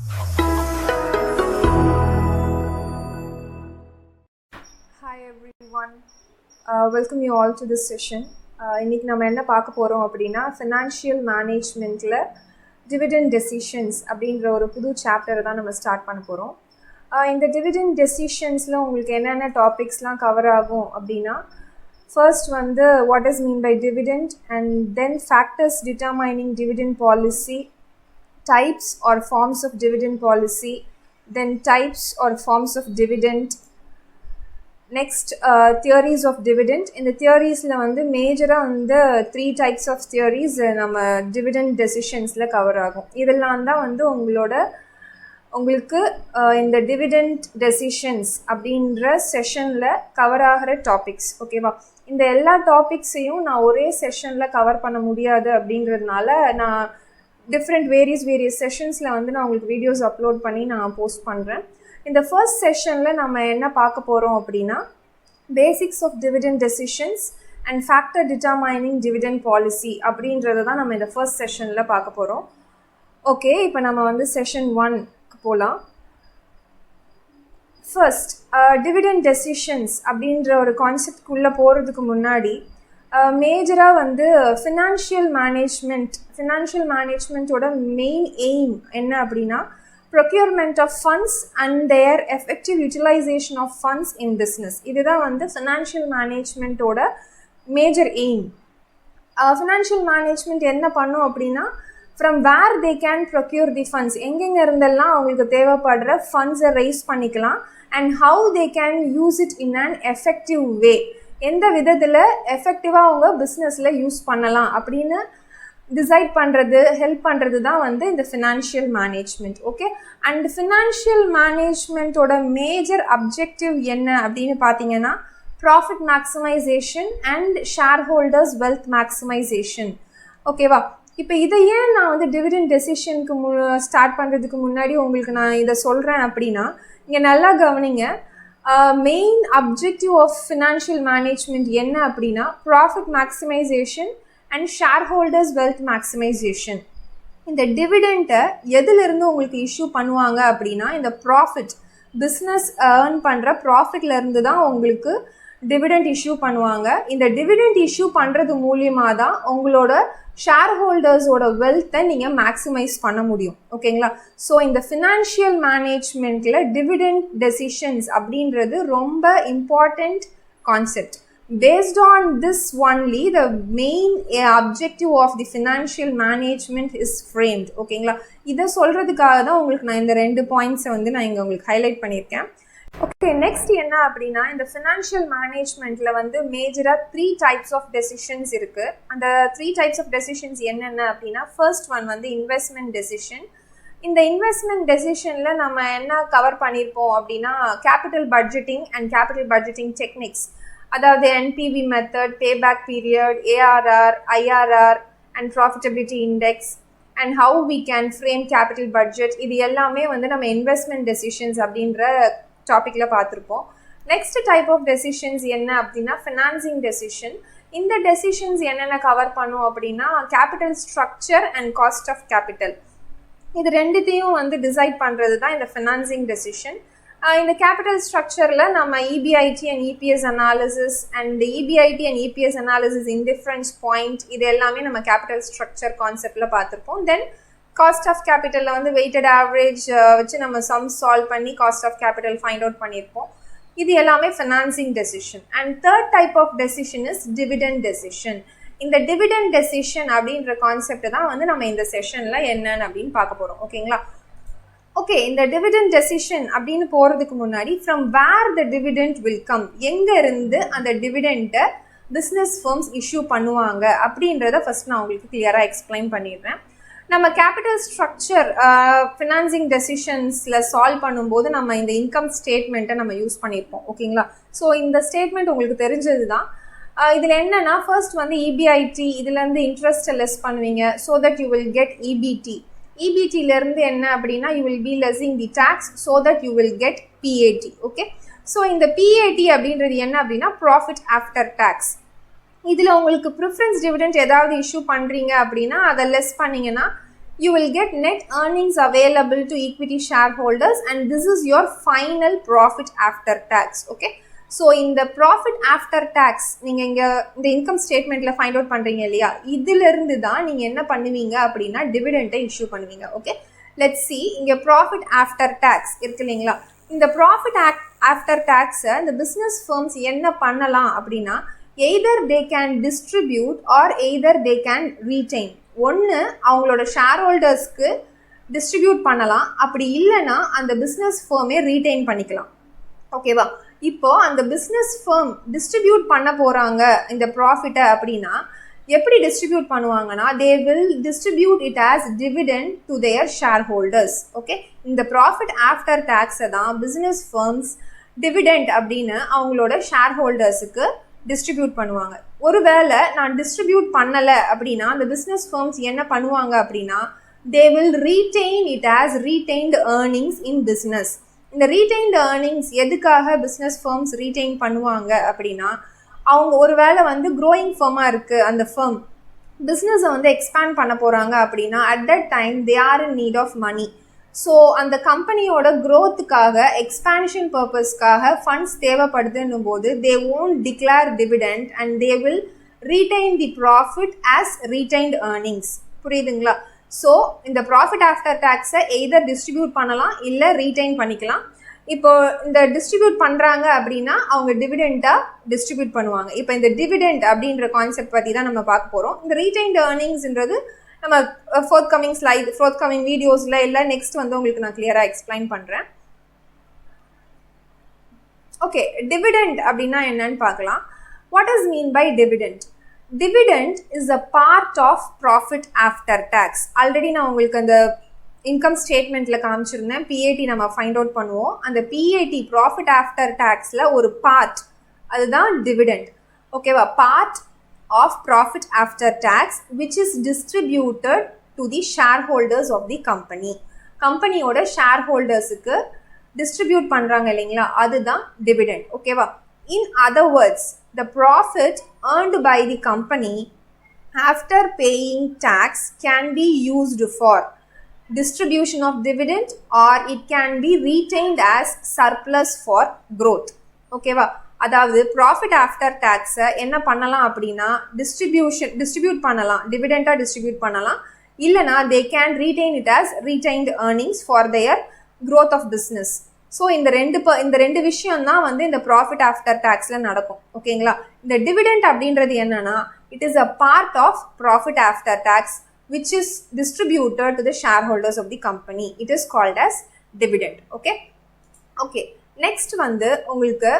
Hi everyone, welcome you all to this session. இன்னைக்கு நம்ம என்ன பார்க்க போகிறோம் அப்படின்னா ஃபினான்ஷியல் மேனேஜ்மெண்ட்டில் டிவிடெண்ட் டெசிஷன்ஸ் அப்படின்ற ஒரு புது சாப்டரை தான் நம்ம ஸ்டார்ட் பண்ண போகிறோம். இந்த டிவிடெண்ட் டெசிஷன்ஸில் உங்களுக்கு என்னென்ன டாபிக்ஸ்லாம் கவர் ஆகும் அப்படின்னா, ஃபர்ஸ்ட் வந்து what is mean by dividend, and then factors determining dividend policy, types or forms of dividend policy, then types or forms of dividend. Next, theories of dividend. In the theories la vandu major ah vandu 3 types of theories nama dividend decisions la cover agum. Idella da vandu உங்களுக்கு இந்த dividend decisions அப்படின்ற செஷனில் cover ஆகிற topics. ஓகேவா? இந்த எல்லா டாபிக்ஸையும் நான் ஒரே செஷனில் கவர் பண்ண முடியாது அப்படின்றதுனால நான் டிஃப்ரெண்ட் வேரியஸ் செஷன்ஸில் வந்து நான் உங்களுக்கு வீடியோஸ் அப்லோட் பண்ணி நான் போஸ்ட் பண்ணுறேன். இந்த ஃபர்ஸ்ட் செஷனில் நம்ம என்ன பார்க்க போகிறோம் அப்படின்னா, basics of dividend decisions and factor determining dividend policy அப்படின்றத தான் நம்ம இந்த ஃபர்ஸ்ட் செஷனில் பார்க்க போகிறோம். ஓகே, இப்போ நம்ம வந்து செஷன் 1க்கு போகலாம். ஃபர்ஸ்ட், டிவிடெண்ட் டெசிஷன்ஸ் அப்படின்ற ஒரு கான்செப்ட்குள்ளே போகிறதுக்கு முன்னாடி மேஜராக வந்து ஃபினான்ஷியல் மேனேஜ்மெண்ட்டோட மெயின் எய்ம் என்ன அப்படின்னா, procurement of funds and their effective utilization of funds in business. இதுதான் வந்து financial management ஓட major aim. Financial management என்ன பண்ணும் அப்படின்னா, from where they can procure the funds, எங்கெங்க இருந்தெல்லாம் அவங்களுக்கு தேவைப்படுற ஃபண்ட்ஸை ரைஸ் பண்ணிக்கலாம், and how they can use it in an effective way, எந்த விதத்தில் எஃபெக்டிவாக அவங்க பிஸ்னஸில் யூஸ் பண்ணலாம் அப்படின்னு டிசைட் பண்ணுறது, ஹெல்ப் பண்ணுறது தான் வந்து இந்த financial management. Okay, and financial மேனேஜ்மெண்ட்டோட மேஜர் அப்ஜெக்டிவ் என்ன அப்படின்னு பார்த்தீங்கன்னா, profit maximisation and share holders wealth maximisation. ஓகேவா? இப்போ இதை ஏன் நான் வந்து டிவிடெண்ட் டெசிஷனுக்கு ஸ்டார்ட் பண்ணுறதுக்கு முன்னாடி உங்களுக்கு நான் இதை சொல்கிறேன் அப்படின்னா, இங்கே நல்லா கவனிங்க. Main objective of financial management என்ன அப்படின்னா, profit maximisation and share holders wealth maximisation. இந்த டிவிடெண்ட்டை எதிலிருந்து உங்களுக்கு இஷ்யூ பண்ணுவாங்க அப்படின்னா, இந்த ப்ராஃபிட், பிஸ்னஸ் ஏர்ன் பண்ணுற ப்ராஃபிட்லேருந்து தான் உங்களுக்கு டிவிடெண்ட் இஷ்யூ பண்ணுவாங்க. இந்த டிவிடெண்ட் இஷ்யூ பண்ணுறது மூலியமாக தான் உங்களோட ஷேர் ஹோல்டர்ஸோட வெல்த்தை நீங்கள் மேக்ஸிமைஸ் பண்ண முடியும். ஓகேங்களா? ஸோ இந்த ஃபினான்ஷியல் மேனேஜ்மெண்ட்டில் டிவிடெண்ட் டெசிஷன்ஸ் அப்படின்றது ரொம்ப important concept. Based on this only, the main objective of the financial management is framed. ஓகேங்களா? இதை சொல்கிறதுக்காக தான் உங்களுக்கு நான் இந்த 2 பாயிண்ட்ஸை வந்து நான் இங்கே உங்களுக்கு ஹைலைட் பண்ணியிருக்கேன். ஓகே, நெக்ஸ்ட் என்ன அப்படின்னா, இந்த ஃபினான்ஷியல் மேனேஜ்மெண்ட்டில் வந்து மேஜராக 3 types ஆஃப் டெசிஷன்ஸ் இருக்குது. அந்த 3 types ஆஃப் டெசிஷன்ஸ் என்னென்ன அப்படின்னா, ஃபர்ஸ்ட் ஒன் வந்து இன்வெஸ்ட்மெண்ட் டெசிஷன். இந்த இன்வெஸ்ட்மெண்ட் டெசிஷனில் நம்ம என்ன கவர் பண்ணியிருப்போம் அப்படின்னா, capital budgeting and capital budgeting techniques, அதாவது NPV method, payback period, ARR, IRR and profitability index, and how we can frame capital budget. இது எல்லாமே வந்து நம்ம இன்வெஸ்ட்மெண்ட் டெசிஷன்ஸ் அப்படின்ற டாப்பிக்கில் பார்த்துருப்போம். நெக்ஸ்ட் டைப் ஆஃப் டெசிஷன்ஸ் என்ன அப்படின்னா, ஃபினான்சிங் டெசிஷன். இந்த டெசிஷன்ஸ் என்னென்ன கவர் பண்ணும் அப்படின்னா, capital structure and cost of capital, இது ரெண்டுத்தையும் வந்து டிசைட் பண்ணுறது தான் இந்த ஃபினான்சிங் டெசிஷன். இந்த கேபிட்டல் ஸ்ட்ரக்சரில் நம்ம EBIT and EPS analysis and EBIT and EPS analysis indifference point, இது எல்லாமே நம்ம கேபிட்டல் ஸ்ட்ரக்சர் கான்செப்டில் பார்த்துருப்போம். தென் காஸ்ட் ஆஃப் கேபிட்டலில் வந்து வெயிட்டட் ஆவரேஜ் வச்சு நம்ம சம் சால்வ் பண்ணி cost of capital find out பண்ணியிருப்போம். இது எல்லாமே financing decision. And third type of decision is dividend decision. இந்த டிவிடெண்ட் டெசிஷன் அப்படின்ற கான்செப்ட் தான் வந்து நம்ம இந்த செஷனில் என்னன்னு அப்படின்னு பார்க்க போகிறோம். ஓகேங்களா? ஓகே, இந்த டிவிடெண்ட் டெசிஷன் அப்படின்னு போகிறதுக்கு முன்னாடி, from where the dividend will come, எங்கே இருந்து அந்த டிவிடெண்ட்டை பிஸ்னஸ் ஃபர்ம்ஸ் இஷ்யூ பண்ணுவாங்க அப்படின்றத ஃபஸ்ட் நான் உங்களுக்கு கிளியராக எக்ஸ்பிளைன் பண்ணிடுறேன். நம்ம கேபிட்டல் ஸ்ட்ரக்சர் ஃபினான்சிங் டெசிஷன்ஸில் சால்வ் பண்ணும்போது நம்ம இந்த இன்கம் ஸ்டேட்மெண்ட்டை நம்ம யூஸ் பண்ணியிருப்போம். ஓகேங்களா? ஸோ இந்த ஸ்டேட்மெண்ட் உங்களுக்கு தெரிஞ்சது தான். இதில் என்னென்னா, ஃபர்ஸ்ட் வந்து EBIT, இதுலேருந்து இன்ட்ரெஸ்ட்டை லெஸ் பண்ணுவீங்க, so that you will get EBT. EBT-லேருந்து என்ன அப்படின்னா, you will be lessing the tax, so that you will get PAT. Okay, so இந்த PAT அப்படின்றது என்ன அப்படின்னா, ப்ராஃபிட் ஆஃப்டர் டேக்ஸ். இதில் உங்களுக்கு ப்ரிஃபரன்ஸ் டிவிடெண்ட் ஏதாவது இஷ்யூ பண்ணுறீங்க அப்படின்னா அதை லெஸ் பண்ணிங்கன்னா you will get net earnings available to equity shareholders and this is your final profit after tax. Okay, so in the profit after tax நீங்க இங்க இந்த இன்கம் ஸ்டேட்மெண்ட்ல ஃபைண்ட் அவுட் பண்றீங்க இல்லையா, இதுல இருந்து தான் நீங்க என்ன பண்ணுவீங்க அப்படின்னா டிவிடெண்டை இஷ்யூ பண்ணுவீங்க. ஓகே, லெட்ஸ் see இங்க profit after tax இருக்கு இல்லைங்களா, இந்த profit after tax இந்த பிசினஸ் ஃபர்ம்ஸ் என்ன பண்ணலாம் அப்படின்னா either they can distribute or either they can retain. ஒன்று அவங்களோட ஷேர் ஹோல்டர்ஸ்க்கு டிஸ்ட்ரிபியூட் பண்ணலாம், அப்படி இல்லைன்னா அந்த பிஸ்னஸ் ஃபர்மே ரீட்டைன் பண்ணிக்கலாம். ஓகேவா, இப்போ அந்த பிஸ்னஸ் ஃபர்ம் டிஸ்ட்ரிபியூட் பண்ண போகிறாங்க இந்த ப்ராஃபிட்டை அப்படின்னா எப்படி டிஸ்ட்ரிபியூட் பண்ணுவாங்கன்னா they will distribute it as dividend to their shareholders. Okay, இந்த ப்ராஃபிட் ஆஃப்டர் டேக்ஸை தான் பிஸ்னஸ் ஃபர்ம்ஸ் டிவிடெண்ட் அப்படின்னு அவங்களோட ஷேர் ஹோல்டர்ஸுக்கு டிஸ்ட்ரிபியூட் பண்ணுவாங்க. ஒருவேளை நான் டிஸ்ட்ரிபியூட் பண்ணலை அப்படின்னா அந்த பிஸ்னஸ் ஃபர்ம்ஸ் என்ன பண்ணுவாங்க அப்படின்னா they will retain it as retained earnings in business. இந்த retained earnings எதுக்காக பிஸ்னஸ் ஃபர்ம்ஸ் ரீட்டைன் பண்ணுவாங்க அப்படின்னா அவங்க ஒருவேளை வந்து க்ரோயிங் ஃபர்மாக இருக்குது, அந்த ஃபர்ம் பிஸ்னஸை வந்து எக்ஸ்பேண்ட் பண்ண போகிறாங்க அப்படின்னா at that time they are in need of money. So அந்த கம்பெனியோட க்ரோத்துக்காக எக்ஸ்பேன்ஷன் பர்பஸ்க்காக ஃபண்ட்ஸ் தேவைப்படுதுன்னும் போது தே won't declare dividend and they will retain the profit as retained earnings. புரியுதுங்களா? ஸோ இந்த ப்ராஃபிட் ஆஃப்டர் டேக்ஸை எய்தர் டிஸ்ட்ரிபியூட் பண்ணலாம் இல்லை ரீட்டைன் பண்ணிக்கலாம். இப்போ இந்த டிஸ்ட்ரிபியூட் பண்ணுறாங்க அப்படின்னா அவங்க டிவிடெண்டாக டிஸ்ட்ரிபியூட் பண்ணுவாங்க. இப்போ இந்த டிவிடெண்ட் அப்படின்ற கான்செப்ட் பற்றி தான் நம்ம பார்க்க போகிறோம். இந்த ரீட்டைன்டு ஏர்னிங்ஸ்ன்றது நம்ம ஃபோர்த் கமிங் வீடியோஸில் இல்லை நெக்ஸ்ட் வந்து உங்களுக்கு நான் கிளியராக எக்ஸ்பிளைன் பண்ணுறேன். ஓகே, டிவிடெண்ட் அப்படின்னா என்னன்னு பார்க்கலாம். What is mean by dividend? Dividend is a part of profit after tax. Already நான் உங்களுக்கு அந்த இன்கம் ஸ்டேட்மெண்ட்டில் காமிச்சிருந்தேன். பிஏடி நம்ம ஃபைண்ட் அவுட் பண்ணுவோம். அந்த பிஏடி ப்ராஃபிட் ஆஃப்டர் டேக்ஸில் ஒரு பார்ட், அதுதான் டிவிடெண்ட். ஓகேவா, part of profit after tax which is distributed to the shareholders of the company. கம்பெனியோட ஷேர் ஹோல்டர்ஸுக்கு டிஸ்ட்ரிபியூட் பண்ணுறாங்க இல்லைங்களா, அதுதான் டிவிடெண்ட். ஓகேவா, in other words the profit earned by the company after paying tax can be used for distribution of dividend or it can be retained as surplus for growth. ஓகேவா, அதாவது profit after டேக்ஸை என்ன பண்ணலாம் அப்படின்னா distribute பண்ணலாம், டிவிடெண்டாக distribute பண்ணலாம், இல்லைனா they can retain it as retained earnings for their growth of business. So இந்த ரெண்டு விஷயம் தான் வந்து இந்த ப்ராஃபிட் ஆஃப்டர் டேக்ஸில் நடக்கும். ஓகேங்களா, இந்த டிவிடெண்ட் அப்படின்றது என்னன்னா it is a part of profit after tax which is distributed to the shareholders of the company. It is called as dividend. Okay, next வந்து உங்களுக்கு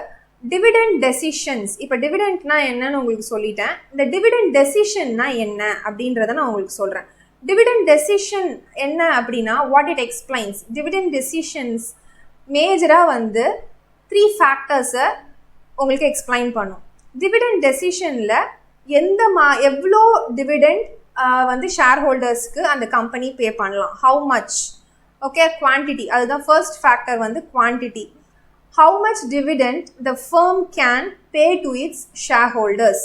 டிவிடெண்ட் டெசிஷன்ஸ். இப்போ டிவிடெண்ட்னா என்னன்னு உங்களுக்கு சொல்லிட்டேன். இந்த டிவிடெண்ட் டெசிஷன்னா என்ன அப்படின்றத நான் உங்களுக்கு சொல்கிறேன். டிவிடெண்ட் டெசிஷன் என்ன அப்படின்னா what it explains. Dividend decisions மேஜராக வந்து 3 ஃபேக்டர்ஸை உங்களுக்கு எக்ஸ்பிளைன் பண்ணும். டிவிடெண்ட் டெசிஷனில் எவ்வளோ டிவிடெண்ட் வந்து ஷேர் ஹோல்டர்ஸ்க்கு அந்த கம்பெனி பே பண்ணலாம், ஹவு மச். ஓகே, குவான்டிட்டி, அதுதான் ஃபர்ஸ்ட் ஃபேக்டர் வந்து quantity. how much dividend the firm can pay to its shareholders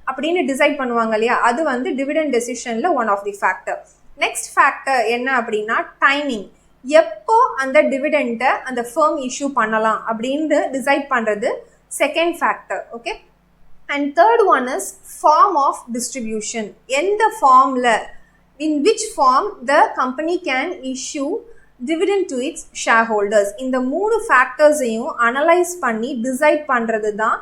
அப்படின்னு டிசைட் பண்ணுவாங்க இல்லையா, அது வந்து டிவிடெண்ட் டெசிஷனில் one of the factor. Next factor என்ன அப்படின்னா டைமிங். எப்போ அந்த டிவிடெண்ட்டை அந்த ஃபர்ம் இஷ்யூ பண்ணலாம் அப்படின்னு டிசைட் பண்ணுறது second factor. Okay, and third one is form of distribution. எந்த ஃபார்மில், in which form the company can issue dividend to its shareholders. இந்த 3 ஃபேக்டர்ஸையும் அனலைஸ் பண்ணி டிசைட் பண்ணுறது தான்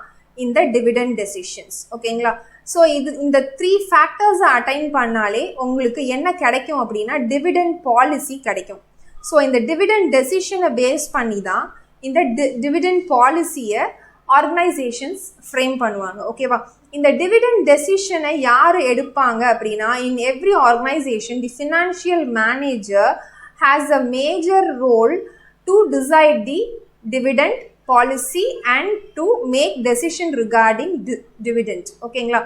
இந்த டிவிடெண்ட் டெசிஷன்ஸ். ஓகேங்களா, ஸோ இந்த 3 ஃபேக்டர்ஸை அட்டைன் பண்ணாலே உங்களுக்கு என்ன கிடைக்கும் அப்படின்னா டிவிடெண்ட் பாலிசி கிடைக்கும். ஸோ இந்த டிவிடெண்ட் டெசிஷனை பேஸ் பண்ணி தான் இந்த டிவிடெண்ட் பாலிசியை ஆர்கனைசேஷன்ஸ் ஃப்ரேம் பண்ணுவாங்க. ஓகேவா, இந்த டிவிடெண்ட் டெசிஷனை யார் எடுப்பாங்க அப்படின்னா in every organisation the financial manager has a major role to decide the dividend policy and to make decision regarding dividend. ஓகேங்களா,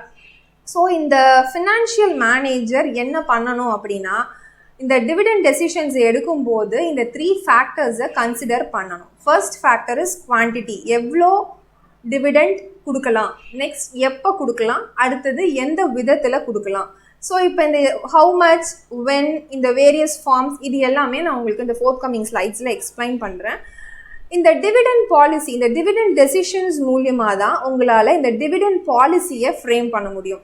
ஸோ இந்த ஃபினான்ஷியல் மேனேஜர் என்ன பண்ணணும் அப்படின்னா இந்த டிவிடெண்ட் டெசிஷன்ஸ் எடுக்கும்போது இந்த 3 ஃபேக்டர்ஸை கன்சிடர் பண்ணணும். ஃபர்ஸ்ட் ஃபேக்டர் இஸ் குவான்டிட்டி, எவ்வளோ டிவிடெண்ட் கொடுக்கலாம், நெக்ஸ்ட் எப்போ கொடுக்கலாம், அடுத்தது எந்த விதத்தில் கொடுக்கலாம், ஸோ இப்போ இந்த ஹவு மச், வென், இந்த வேரியஸ் ஃபார்ம்ஸ் இது எல்லாமே நான் உங்களுக்கு இந்த ஃபோர்த்கமிங் ஸ்லைட்ஸில் எக்ஸ்பிளைன் பண்ணுறேன். இந்த டிவிடெண்ட் பாலிசி, இந்த டிவிடெண்ட் டெசிஷன்ஸ் மூலியமாக தான் உங்களால் இந்த டிவிடெண்ட் பாலிசியை ஃப்ரேம் பண்ண முடியும்.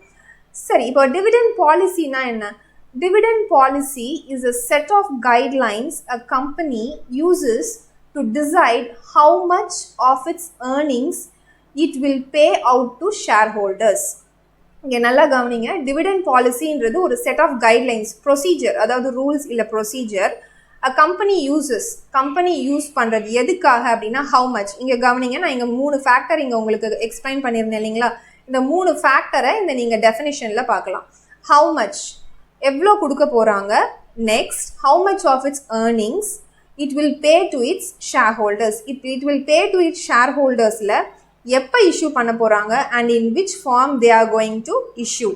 சரி, இப்போ டிவிடெண்ட் பாலிசினா என்ன? Dividend policy is a set of guidelines a company uses to decide how much of its earnings it will pay out to shareholders. இங்கே நல்லா கவனிங்க, டிவிடெண்ட் பாலிசின்றது ஒரு செட் ஆஃப் கைட்லைன்ஸ், ப்ரொசீஜர், அதாவது ரூல்ஸ் இல்லை ப்ரொசீஜர் அ company uses. Company use பண்ணுறது எதுக்காக அப்படின்னா how much. இங்கே கவனிங்க, நான் இங்கே 3 ஃபேக்டர் இங்கே உங்களுக்கு எக்ஸ்பிளைன் பண்ணியிருந்தேன் இல்லைங்களா? இந்த 3 ஃபேக்டரை இந்த நீங்கள் டெஃபினிஷனில் பார்க்கலாம். ஹவு மச், எவ்வளோ கொடுக்க போகிறாங்க. Next, how much of its earnings it will pay to its share holders. It will pay to its share ஹோல்டர்ஸில் எப்போ இஷ்யூ பண்ண போகிறாங்க and in which form they are going to issue,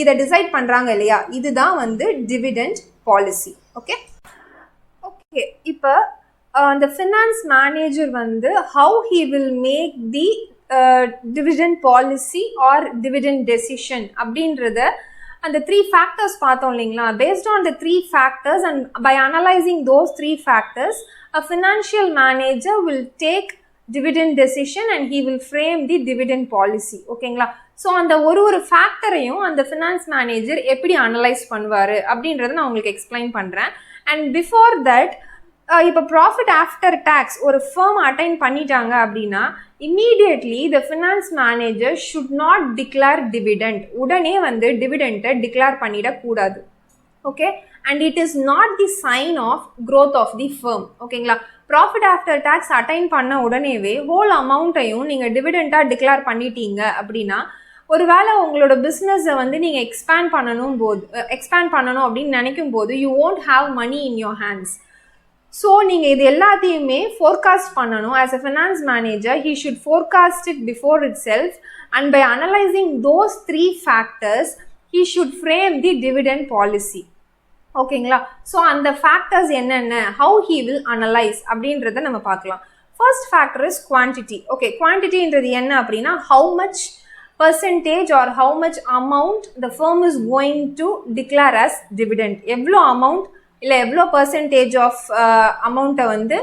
இதை decide பண்ணுறாங்க இல்லையா? இதுதான் வந்து டிவிடெண்ட் பாலிசி. ஓகே ஓகே இப்போ அந்த ஃபினான்ஸ் மேனேஜர் வந்து how he will make the dividend policy or dividend decision அப்படின்றத அந்த 3 factors பார்த்தோம் இல்லைங்களா? based on the 3 factors and by analyzing those 3 factors a financial manager will take dividend decision and he will frame the dividend policy. ஓகேங்களா? So அந்த ஒரு ஃபேக்டரையும் அந்த finance manager எப்படி analyse பண்ணுவார் அப்படின்றத நான் உங்களுக்கு எக்ஸ்பிளைன் பண்ணுறேன். அண்ட் பிஃபோர் தட், இப்போ ப்ராஃபிட் ஆஃப்டர் டேக்ஸ் ஒரு ஃபர்ம் அட்டைன் பண்ணிட்டாங்க அப்படின்னா immediately the finance manager should not declare dividend. உடனே வந்து டிவிடெண்ட்டை டிக்ளேர் பண்ணிடக்கூடாது. Okay, and it is not the sign of growth of the firm. ஓகேங்களா? ப்ராஃபிட் ஆஃப்டர் டேக்ஸ் அட்டைன் பண்ண உடனேவே ஹோல் அமௌண்ட்டையும் நீங்கள் டிவிடெண்ட்டாக டிக்ளேர் பண்ணிட்டீங்க அப்படின்னா, ஒருவேளை உங்களோட பிஸ்னஸை வந்து நீங்கள் எக்ஸ்பேண்ட் பண்ணணும் அப்படின்னு நினைக்கும் போது you won't have money in your hands. So நீங்கள் இது எல்லாத்தையுமே ஃபோர்காஸ்ட் பண்ணணும். As a finance manager he should forecast it before itself and by analysing those 3 factors he should frame the dividend policy. ஓகேங்களா? So அந்த factors என்னென்ன, how he will analyse அப்படின்றத நம்ம பார்க்கலாம். First factor is quantity. Okay, குவான்டிட்டின்றது என்ன அப்படின்னா how much percentage or how much amount the firm is going to declare as dividend. எவ்வளோ அமௌண்ட் இல்லை எவ்வளோ பர்சன்டேஜ் ஆஃப் அமௌண்ட்டை வந்து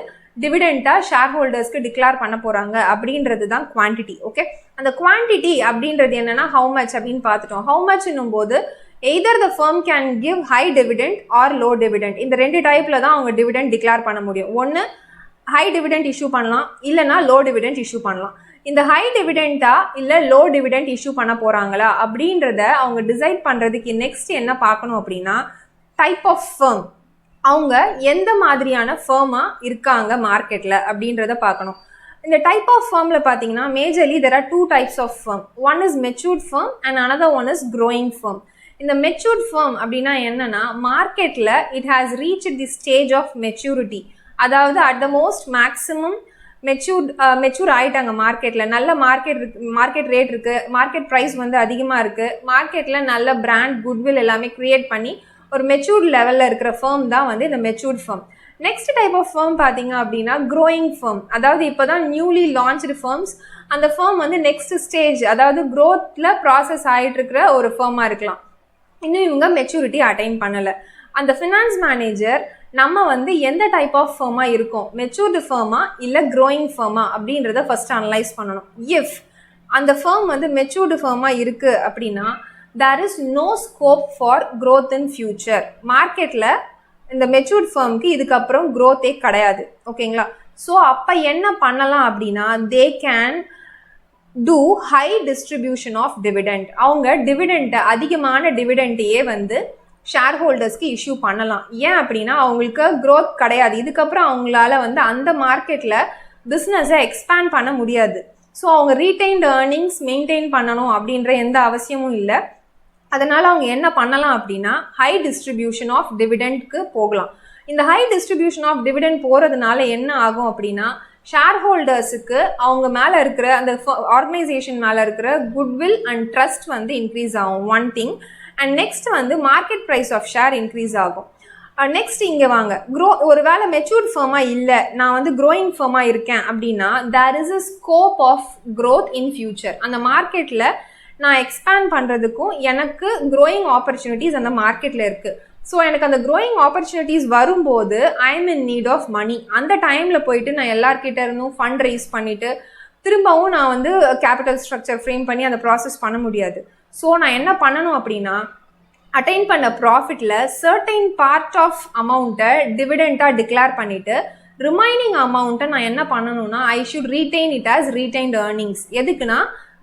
டிவிடெண்ட்டாக ஷேர் ஹோல்டர்ஸ்க்கு டிக்ளேர் பண்ண போகிறாங்க அப்படின்றது தான் குவான்டிட்டி. ஓகே, அந்த குவான்டிட்டி அப்படின்றது என்னென்னா ஹவு மச் அப்படின்னு பார்த்துட்டோம். ஹவு மச்னும் போது either the firm can give high dividend or low dividend. இந்த 2 டைப்பில் தான் அவங்க டிவிடெண்ட் டிக்ளேர் பண்ண முடியும். ஒன்று ஹை டிவிடெண்ட் இஷ்யூ பண்ணலாம், இல்லைனா லோ டிவிடெண்ட் இஷ்யூ பண்ணலாம். இந்த ஹை டிவிடெண்டா இல்லை லோ டிவிடெண்ட் இஷ்யூ பண்ண போகிறாங்களா அப்படின்றத அவங்க டிசைட் பண்ணுறதுக்கு நெக்ஸ்ட் என்ன பார்க்கணும் அப்படின்னா டைப் ஆஃப் ஃபர்ம். அவங்க எந்த மாதிரியான ஃபர்மாக இருக்காங்க மார்க்கெட்டில் அப்படின்றத பார்க்கணும். இந்த டைப் ஆஃப் ஃபர்மில் பார்த்தீங்கன்னா majorly there are 2 types of firm. One is matured firm and another one is growing firm. இந்த மெச்சூர்ட் ஃபர்ம் அப்படின்னா என்னன்னா மார்க்கெட்டில் it has reach the stage of maturity. அதாவது at the most maximum mature ஆகிட்டாங்க. மார்க்கெட்டில் நல்ல மார்க்கெட் ரேட் இருக்குது, market price வந்து அதிகமாக இருக்குது, மார்க்கெட்டில் நல்ல பிராண்ட் குட்வில் எல்லாமே க்ரியேட் பண்ணி ஒரு மெச்சூர்ட் லெவலில் இருக்கிற ஃபர்ம் தான் வந்து இந்த matured firm. Next type of firm பார்த்தீங்க அப்படின்னா க்ரோயிங் ஃபர்ம். அதாவது இப்போ தான் நியூலி லான்ச்டு ஃபர்ம்ஸ். அந்த ஃபர்ம் வந்து நெக்ஸ்ட் ஸ்டேஜ், அதாவது க்ரோத்தில் ப்ராசஸ் ஆகிட்டு இருக்கிற ஒரு ஃபர்மாக இருக்கலாம். இன்னும் இவங்க மெச்சூரிட்டி அட்டைன் பண்ணலை. அந்த ஃபினான்ஸ் மேனேஜர் நம்ம வந்து எந்த டைப் ஆஃப் ஃபர்மாக இருக்கும், மெச்சூர்டு ஃபர்மா இல்லை க்ரோயிங் ஃபர்மா அப்படின்றத ஃபர்ஸ்ட் அனலைஸ் பண்ணணும். இஃப் அந்த ஃபர்ம் வந்து மெச்சூர்டு ஃபர்மாக இருக்குது அப்படின்னா there is no scope for growth in future. மார்க்கெட்டில் இந்த மெச்சூர்ட் ஃபர்முக்கு இதுக்கப்புறம் க்ரோத்தே கிடையாது. ஓகேங்களா? ஸோ அப்போ என்ன பண்ணலாம் அப்படின்னா they can do high distribution of dividend. அவங்க டிவிடெண்ட்டை அதிகமான டிவிடெண்ட்டையே வந்து ஷேர் ஹோல்டர்ஸ்க்கு இஷ்யூ பண்ணலாம். ஏன் அப்படின்னா அவங்களுக்கு க்ரோத் கிடையாது. இதுக்கப்புறம் அவங்களால வந்து அந்த மார்க்கெட்டில் பிஸ்னஸை எக்ஸ்பேண்ட் பண்ண முடியாது. ஸோ அவங்க ரீடைன்டு ஏர்னிங்ஸ் மெயின்டைன் பண்ணணும் அப்படின்ற எந்த அவசியமும் இல்லை. அதனால் அவங்க என்ன பண்ணலாம் அப்படின்னா ஹை டிஸ்ட்ரிபியூஷன் ஆஃப் டிவிடெண்ட்க்கு போகலாம். இந்த ஹை டிஸ்ட்ரிபியூஷன் ஆஃப் டிவிடெண்ட் போகிறதுனால என்ன ஆகும் அப்படின்னா ஷேர் ஹோல்டர்ஸுக்கு அவங்க மேலே இருக்கிற அந்த ஆர்கனைசேஷன் மேலே இருக்கிற குட்வில் அண்ட் ட்ரஸ்ட் வந்து இன்க்ரீஸ் ஆகும். One thing. அண்ட் நெக்ஸ்ட் வந்து market price of share increase ஆகும். நெக்ஸ்ட் இங்கே வாங்க, ஒரு வேளை மெச்சூர்ட் ஃபர்மாக இல்லை, நான் வந்து க்ரோயிங் ஃபர்மாக இருக்கேன் அப்படின்னா there is a scope of growth in future. அந்த மார்க்கெட்டில் நான் எக்ஸ்பேண்ட் பண்ணுறதுக்கும் எனக்கு க்ரோயிங் ஆப்பர்ச்சுனிட்டிஸ் அந்த மார்க்கெட்டில் இருக்குது. ஸோ எனக்கு அந்த க்ரோயிங் ஆப்பர்ச்சுனிட்டிஸ் வரும்போது I am in need of money. அந்த டைமில் போயிட்டு நான் எல்லார்கிட்ட இருந்தும் ஃபண்ட் ரைஸ் பண்ணிவிட்டு திரும்பவும் நான் வந்து கேபிட்டல் ஸ்ட்ரக்சர் ஃப்ரேம் பண்ணி அந்த ப்ராசஸ் பண்ண முடியாது. ஸோ நான் என்ன பண்ணணும் அப்படின்னா அட்டைன் பண்ண ப்ராஃபிட்டில் சர்டைன் பார்ட் ஆஃப் அமௌண்ட்டை டிவிடெண்ட்டாக டிக்ளேர் பண்ணிவிட்டு ரிமைனிங் அமௌண்ட்டை நான் என்ன பண்ணணும்னா I should retain it as retained earnings. எதுக்குன்னா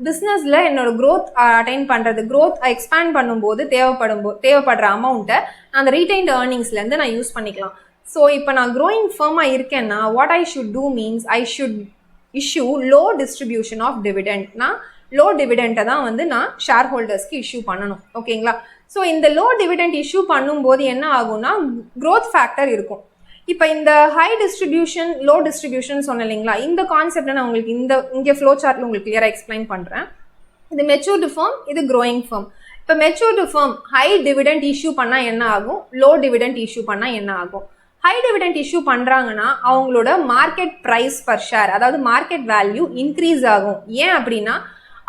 பிஸ்னஸில் என்னோட க்ரோத் அட்டைன் பண்ணுறது, க்ரோத் எக்ஸ்பேண்ட் பண்ணும்போது தேவைப்படுற அமௌண்ட்டை அந்த ரீடைன்ட் ஏர்னிங்ஸ்லேருந்து நான் யூஸ் பண்ணிக்கலாம். ஸோ இப்போ நான் க்ரோயிங் ஃபர்மாக இருக்கேன்னா what I should do means I should issue low distribution of dividend. நான் லோ டிவிடெண்ட்டை தான் வந்து நான் ஷேர் ஹோல்டர்ஸ்க்கு இஷ்யூ பண்ணணும். ஓகேங்களா? ஸோ இந்த லோ டிவிடெண்ட் இஷ்யூ பண்ணும்போது என்ன ஆகும்னா க்ரோத் ஃபேக்டர் இருக்கும். இப்போ இந்த ஹை டிஸ்ட்ரிபியூஷன் லோ டிஸ்ட்ரிபியூஷன் சொன்னேன் இல்லைங்களா, இந்த கான்செப்டை நான் உங்களுக்கு இங்கே ஃப்ளோ சார்ட்டில் உங்களுக்கு கிளியராக எக்ஸ்பிளைன் பண்ணுறேன். இது மெச்சூர்டு ஃபார்ம், இது க்ரோயிங் ஃபார்ம். இப்போ matured firm high dividend issue பண்ணால் என்ன ஆகும், லோ டிவிடெண்ட் இஷ்யூ பண்ணால் என்ன ஆகும். ஹை டிவிடெண்ட் இஷ்யூ பண்ணுறாங்கன்னா அவங்களோட மார்க்கெட் ப்ரைஸ் பர் ஷேர், அதாவது மார்க்கெட் வேல்யூ இன்க்ரீஸ் ஆகும். ஏன் அப்படின்னா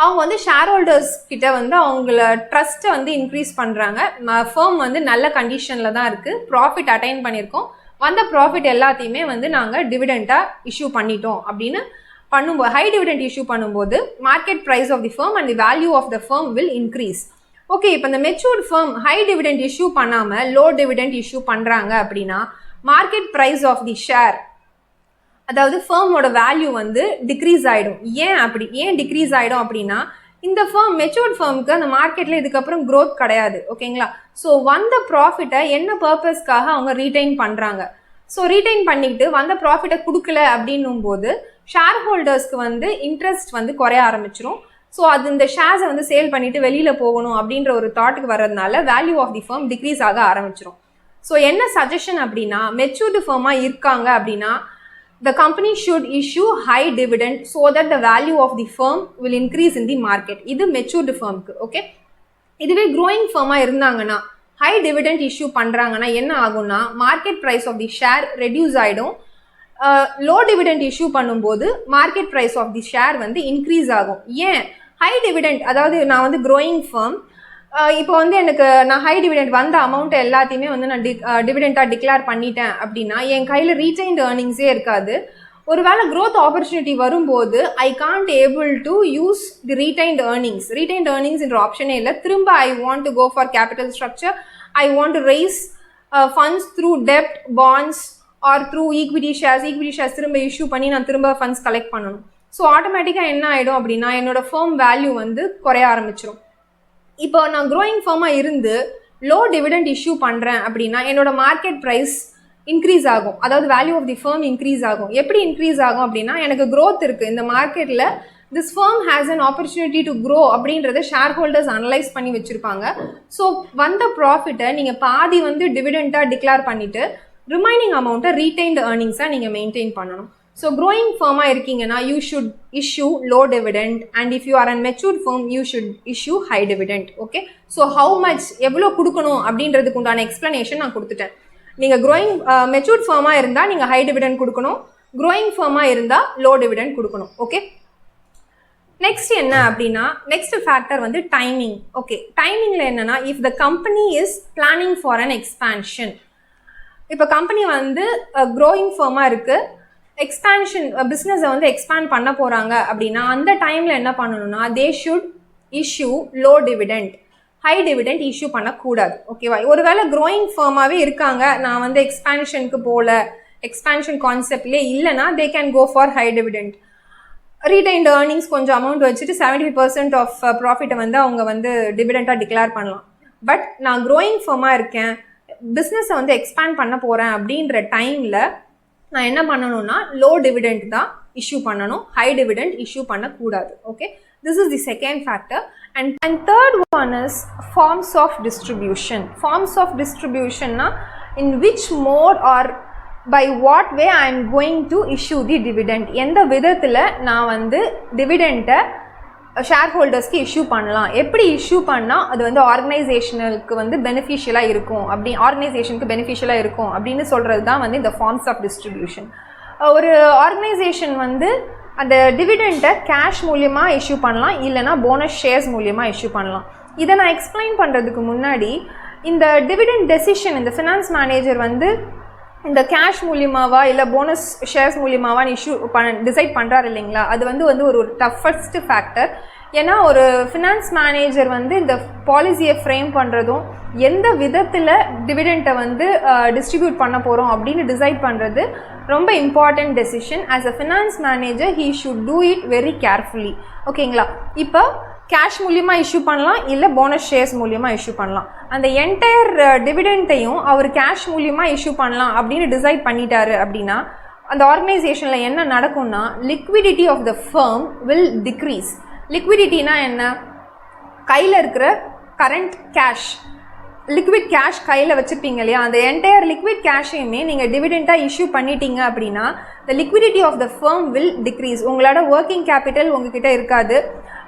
அவங்க வந்து ஷேர் ஹோல்டர்ஸ் கிட்ட வந்து அவங்கள ட்ரஸ்ட்டை வந்து இன்க்ரீஸ் பண்ணுறாங்க. ஃபர்ம் வந்து நல்ல கண்டிஷனில் தான் இருக்குது, ப்ராஃபிட் அட்டைன் பண்ணியிருக்கோம், வந்த ப்ராஃபிட் எல்லாத்தையுமே வந்து நாங்கள் டிவிடெண்ட்டாக இஷ்யூ பண்ணிட்டோம் அப்படின்னு பண்ணும்போது ஹை டிவிடெண்ட் இஷ்யூ பண்ணும்போது market price of the firm and the value of the firm will increase. Okay, இப்போ இந்த matured firm high dividend issue பண்ணாமல் லோ டிவிடெண்ட் இஷ்யூ பண்ணுறாங்க அப்படின்னா market price of the share, அதாவது ஃபர்மோட வேல்யூ வந்து degrees ஆகிடும். ஏன் டிக்ரீஸ் ஆகிடும் அப்படின்னா இந்த ஃபர்ம் மெச்சூர்ட் ஃபர்முக்கு அந்த மார்க்கெட்டில் இதுக்கப்புறம் க்ரோத் கிடையாது. ஓகேங்களா? ஸோ வந்த ப்ராஃபிட்டை என்ன பர்பஸ்க்காக அவங்க ரீடைன் பண்ணுறாங்க. ஸோ ரீடைன் பண்ணிக்கிட்டு வந்த ப்ராஃபிட்டை கொடுக்கல அப்படின்னும் போது ஷேர் ஹோல்டர்ஸ்க்கு வந்து இன்ட்ரெஸ்ட் வந்து குறைய ஆரம்பிச்சிடும். ஸோ அது இந்த ஷேர்ஸை வந்து சேல் பண்ணிவிட்டு வெளியில் போகணும் அப்படின்ற ஒரு தாட்டுக்கு வர்றதுனால value of the firm decrease ஆக ஆரம்பிச்சிடும். ஸோ என்ன சஜஷன் அப்படின்னா மெச்சூர்டு ஃபர்மாக இருக்காங்க அப்படின்னா the company should issue high dividend so that the value of the firm will increase in the market. இது matured firm க்கு. ஓகே, இதுவே growing firm இருந்தாங்கன்னா high dividend issue பண்றாங்கன்னா என்ன ஆகும்னா market price of the share reduce ஆயிடும். low dividend issue பண்ணும்போது market price of the share வந்து increase ஆகும். ஏன் high dividend, அதாவது நான் வந்து growing firm, இப்போ வந்து எனக்கு நான் ஹை டிவிடெண்ட் வந்த அமௌண்ட்டை எல்லாத்தையுமே வந்து நான் டிவிடெண்ட்டாக டிக்ளேர் பண்ணிட்டேன் அப்படின்னா என் கையில் ரீடைன்ட் ஏர்னிங்ஸே இருக்காது. ஒருவேளை க்ரோத் ஆப்பர்ச்சுனிட்டி வரும்போது I can't able to use the retained earnings என்ற ஆப்ஷனே இல்லை. திரும்ப I want to go for capital structure, I want to raise funds through டெப்ட், bonds or through equity shares திரும்ப இஷ்யூ பண்ணி நான் திரும்ப ஃபண்ட்ஸ் கலெக்ட் பண்ணணும். ஸோ ஆட்டோமேட்டிக்காக என்ன ஆகிடும் அப்படின்னா என்னோட ஃபர்ம் வேல்யூ வந்து குறைய ஆரம்பிச்சிடும். இப்போ நான் க்ரோயிங் ஃபர்மாக இருந்து லோ டிவிடெண்ட் இஷ்யூ பண்ணுறேன் அப்படின்னா என்னோட மார்க்கெட் ப்ரைஸ் இன்க்ரீஸ் ஆகும், அதாவது value of the firm increase ஆகும். எப்படி இன்க்ரீஸ் ஆகும் அப்படின்னா எனக்கு க்ரோத் இருக்குது இந்த மார்க்கெட்டில், this firm has an opportunity to grow அப்படின்றத ஷேர் ஹோல்டர்ஸ் அனலைஸ் பண்ணி வச்சுருப்பாங்க. ஸோ வந்த ப்ராஃபிட்டை நீங்கள் பாதி வந்து டிவிடெண்ட்டாக டிக்ளேர் பண்ணிவிட்டு ரிமைனிங் அமௌண்ட்டை ரீடைன்ட் ஏர்னிங்ஸாக நீங்கள் மெயின்டைன் பண்ணணும். ஸோ க்ரோயிங் ஃபர்மாக இருக்கீங்கன்னா you should issue low dividend and if you are an matured firm you should issue high dividend. Okay, so how much எவ்வளோ கொடுக்கணும் அப்படின்றதுக்கு உண்டான எக்ஸ்ப்ளனேஷன் நான் கொடுத்துட்டேன். நீங்கள் க்ரோயிங் மெச்சூர்ட் ஃபர்மாக இருந்தால் நீங்கள் ஹை டிவிடெண்ட் கொடுக்கணும், க்ரோயிங் ஃபர்மாக இருந்தால் லோ டிவிடெண்ட் கொடுக்கணும். ஓகே, நெக்ஸ்ட் என்ன அப்படின்னா நெக்ஸ்ட் ஃபேக்டர் வந்து டைமிங். ஓகே, டைமிங்கில் என்னென்னா if the company is planning for an expansion, இப்போ கம்பெனி வந்து க்ரோயிங் ஃபர்மாக இருக்குது, எக்ஸ்பேன்ஷன் பிஸ்னஸை வந்து எக்ஸ்பேண்ட் பண்ண போகிறாங்க அப்படின்னா அந்த டைமில் என்ன பண்ணணும்னா they should issue low dividend, high dividend issue பண்ணக்கூடாது. ஓகேவா? ஒருவேளை க்ரோயிங் ஃபர்மாகவே இருக்காங்க, நான் வந்து எக்ஸ்பேன்ஷனுக்கு போகல, எக்ஸ்பேன்ஷன் கான்செப்ட்லேயே இல்லைனா they can go for high dividend. Retained earnings கொஞ்சம் அமௌண்ட் வச்சுட்டு 75% ஆஃப் ப்ராஃபிட்டை வந்து அவங்க வந்து டிவிடெண்ட்டாக டிக்ளேர் பண்ணலாம். பட் நான் க்ரோயிங் ஃபர்மாக இருக்கேன், பிஸ்னஸை வந்து எக்ஸ்பேண்ட் பண்ண போகிறேன் அப்படின்ற டைமில் நான் என்ன பண்ணணும்னா லோ டிவிடெண்ட் தான் இஷ்யூ பண்ணணும், ஹை டிவிடெண்ட் இஷ்யூ பண்ணக்கூடாது. Okay, this is the second factor. And third one is forms of distribution. Forms of டிஸ்ட்ரிபியூஷன்னா in which mode or by what way I am going to issue the dividend, எந்த விதத்தில் நான் வந்து டிவிடெண்ட்டை share ஹோல்டர்ஸ்க்கு issue பண்ணலாம், எப்படி issue பண்ணால் அது வந்து ஆர்கனைசேஷனுக்கு வந்து பெனிஃபிஷியலாக இருக்கும், ஆர்கனைசேஷனுக்கு பெனிஃபிஷியலாக இருக்கும் அப்படின்னு சொல்கிறது தான் வந்து இந்த ஃபார்ம்ஸ் ஆஃப் டிஸ்ட்ரிபியூஷன். ஒரு ஆர்கனைசேஷன் வந்து அந்த டிவிடெண்ட்டை கேஷ் மூலியமாக இஷ்யூ பண்ணலாம், இல்லைனா போனஸ் ஷேர்ஸ் மூலியமாக இஷ்யூ பண்ணலாம். இதை நான் எக்ஸ்பிளைன் பண்ணுறதுக்கு முன்னாடி இந்த டிவிடெண்ட் டெசிஷன் இந்த ஃபினான்ஸ் மேனேஜர் வந்து இந்த கேஷ் மூலியமாவா இல்லை போனஸ் ஷேர்ஸ் மூலியமாவான்னு டிசைட் பண்ணுறாரு இல்லைங்களா, அது வந்து ஒரு டஃபஸ்ட் ஃபேக்டர். ஏன்னா ஒரு ஃபினான்ஸ் மேனேஜர் வந்து இந்த பாலிசியை ஃப்ரேம் பண்ணுறதும் எந்த விதத்தில் டிவிடெண்ட்டை வந்து டிஸ்ட்ரிபியூட் பண்ண போகிறோம் அப்படின்னு டிசைட் பண்ணுறது ரொம்ப important decision. As a finance manager he should do it very carefully. ஓகேங்களா? இப்போ கேஷ் மூலியமாக இஷ்யூ பண்ணலாம், இல்லை போனஸ் ஷேர்ஸ் மூலியமாக இஷ்யூ பண்ணலாம். அந்த என்டையர் டிவிடெண்ட்டையும் அவர் கேஷ் மூலியமாக இஷ்யூ பண்ணலாம் அப்படின்னு டிசைட் பண்ணிட்டாரு அப்படின்னா அந்த ஆர்கனைசேஷனில் என்ன நடக்கும்னா liquidity of the firm will decrease. லிக்விடிட்டினா என்ன? கையில் இருக்கிற கரண்ட் கேஷ், லிக்விட் கேஷ் கையில் வச்சுருப்பீங்க இல்லையா, அந்த என்டையர் லிக்விட் கேஷையுமே நீங்கள் டிவிடெண்ட்டாக இஷ்யூ பண்ணிட்டீங்க அப்படின்னா the liquidity of the firm will decrease. உங்களோட ஒர்க்கிங் கேபிட்டல் உங்ககிட்ட இருக்காது.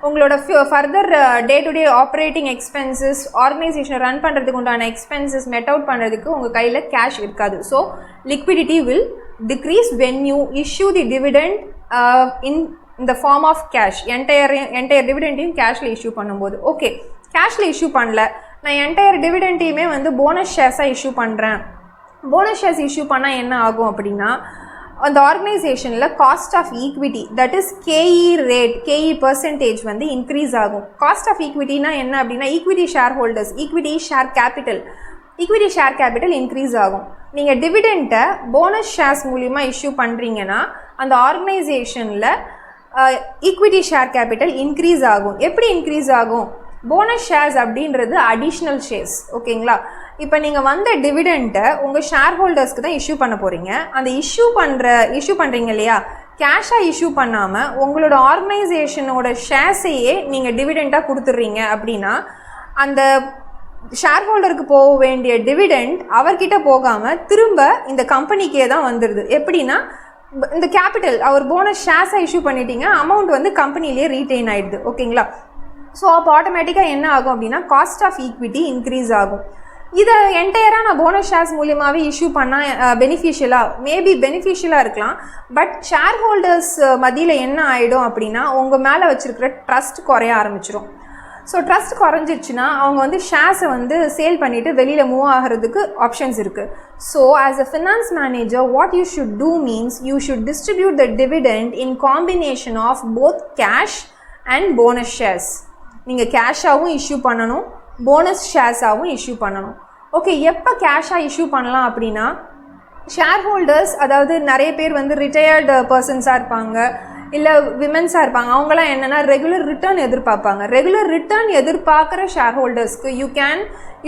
உங்களோட further day to day operating expenses, ஆர்கனைசேஷனை ரன் பண்ணுறதுக்கு உண்டான எக்ஸ்பென்சஸ் மெட் அவுட் பண்ணுறதுக்கு உங்கள் கையில் கேஷ் இருக்காது. So liquidity will decrease when you issue the dividend in இந்த ஃபார்ம் ஆஃப் கேஷ். என்டையர் டிவிடெண்ட்டையும் கேஷில் இஷ்யூ பண்ணும்போது. ஓகே, கேஷில் இஷ்யூ பண்ணல, நான் என்டையர் டிவிடெண்ட்டையுமே வந்து போனஸ் ஷேர்ஸாக இஷ்யூ பண்ணுறேன். போனஸ் ஷேர்ஸ் இஷ்யூ பண்ணால் என்ன ஆகும் அப்படின்னா அந்த ஆர்கனைசேஷனில் cost of equity, that is KE rate, KE percentage வந்து இன்க்ரீஸ் ஆகும். காஸ்ட் ஆஃப் ஈக்விட்டினா என்ன அப்படின்னா equity share holders, equity share capital increase ஆகும். நீங்கள் டிவிடெண்ட்டை போனஸ் ஷேர்ஸ் மூலிமா இஷ்யூ பண்ணுறீங்கன்னா அந்த ஆர்கனைசேஷனில் ஈக்விட்டி ஷேர் கேபிட்டல் இன்க்ரீஸ் ஆகும். எப்படி இன்க்ரீஸ் ஆகும்? போனஸ் ஷேர்ஸ் அப்படின்றது அடிஷ்னல் ஷேர்ஸ். ஓகேங்களா? இப்போ நீங்கள் வந்த டிவிடெண்ட்டை உங்கள் ஷேர் ஹோல்டர்ஸ்க்கு தான் இஷ்யூ பண்ண போகிறீங்க. அந்த இஷ்யூ பண்ணுறீங்க இல்லையா, கேஷாக இஷ்யூ பண்ணாமல் உங்களோட ஆர்கனைசேஷனோட ஷேர்ஸையே நீங்கள் டிவிடெண்ட்டாக கொடுத்துட்றீங்க அப்படின்னா அந்த ஷேர் ஹோல்டருக்கு போக வேண்டிய டிவிடெண்ட் அவர்கிட்ட போகாமல் திரும்ப இந்த கம்பெனிக்கே தான் வந்துடுது. எப்படின்னா இந்த கேபிட்டல் அவர் போனஸ் ஷேர்ஸாக இஷ்யூ பண்ணிட்டீங்க, அமௌண்ட் வந்து கம்பெனிலேயே ரீட்டைன் ஆகிடுது. ஓகேங்களா? ஸோ அப்போ ஆட்டோமேட்டிக்காக என்ன ஆகும் அப்படின்னா காஸ்ட் ஆஃப் ஈக்விட்டி இன்க்ரீஸ் ஆகும். இதை என்டையராக நான் போனஸ் ஷேர்ஸ் மூலியமாகவே இஷ்யூ பண்ணால் மேபி பெனிஃபிஷியலாக இருக்கலாம். பட் ஷேர் ஹோல்டர்ஸ் மத்தியில் என்ன ஆகிடும் அப்படின்னா உங்கள் மேலே வச்சுருக்கிற ட்ரஸ்ட் குறைய ஆரம்பிச்சிடும். ஸோ ட்ரஸ்ட் குறைஞ்சிருச்சுன்னா அவங்க வந்து ஷேர்ஸை வந்து சேல் பண்ணிவிட்டு வெளியில் மூவ் ஆகிறதுக்கு ஆப்ஷன்ஸ் இருக்குது. So as a finance manager what you should do means you should distribute the dividend in combination of both cash and bonus shares. நீங்கள் கேஷாகவும் இஷ்யூ பண்ணணும், போனஸ் ஷேர்ஸாகவும் இஷ்யூ பண்ணணும். ஓகே, எப்போ கேஷாக இஷ்யூ பண்ணலாம் அப்படின்னா ஷேர் ஹோல்டர்ஸ், அதாவது நிறைய பேர் வந்து ரிட்டையர்டு பர்சன்ஸாக இருப்பாங்க, இல்லை விமென்ஸாக இருப்பாங்க. அவங்களாம் என்னென்னா ரெகுலர் ரிட்டர்ன் எதிர்பார்ப்பாங்க. ரெகுலர் ரிட்டர்ன் எதிர்பார்க்குற ஷேர் ஹோல்டர்ஸ்க்கு you can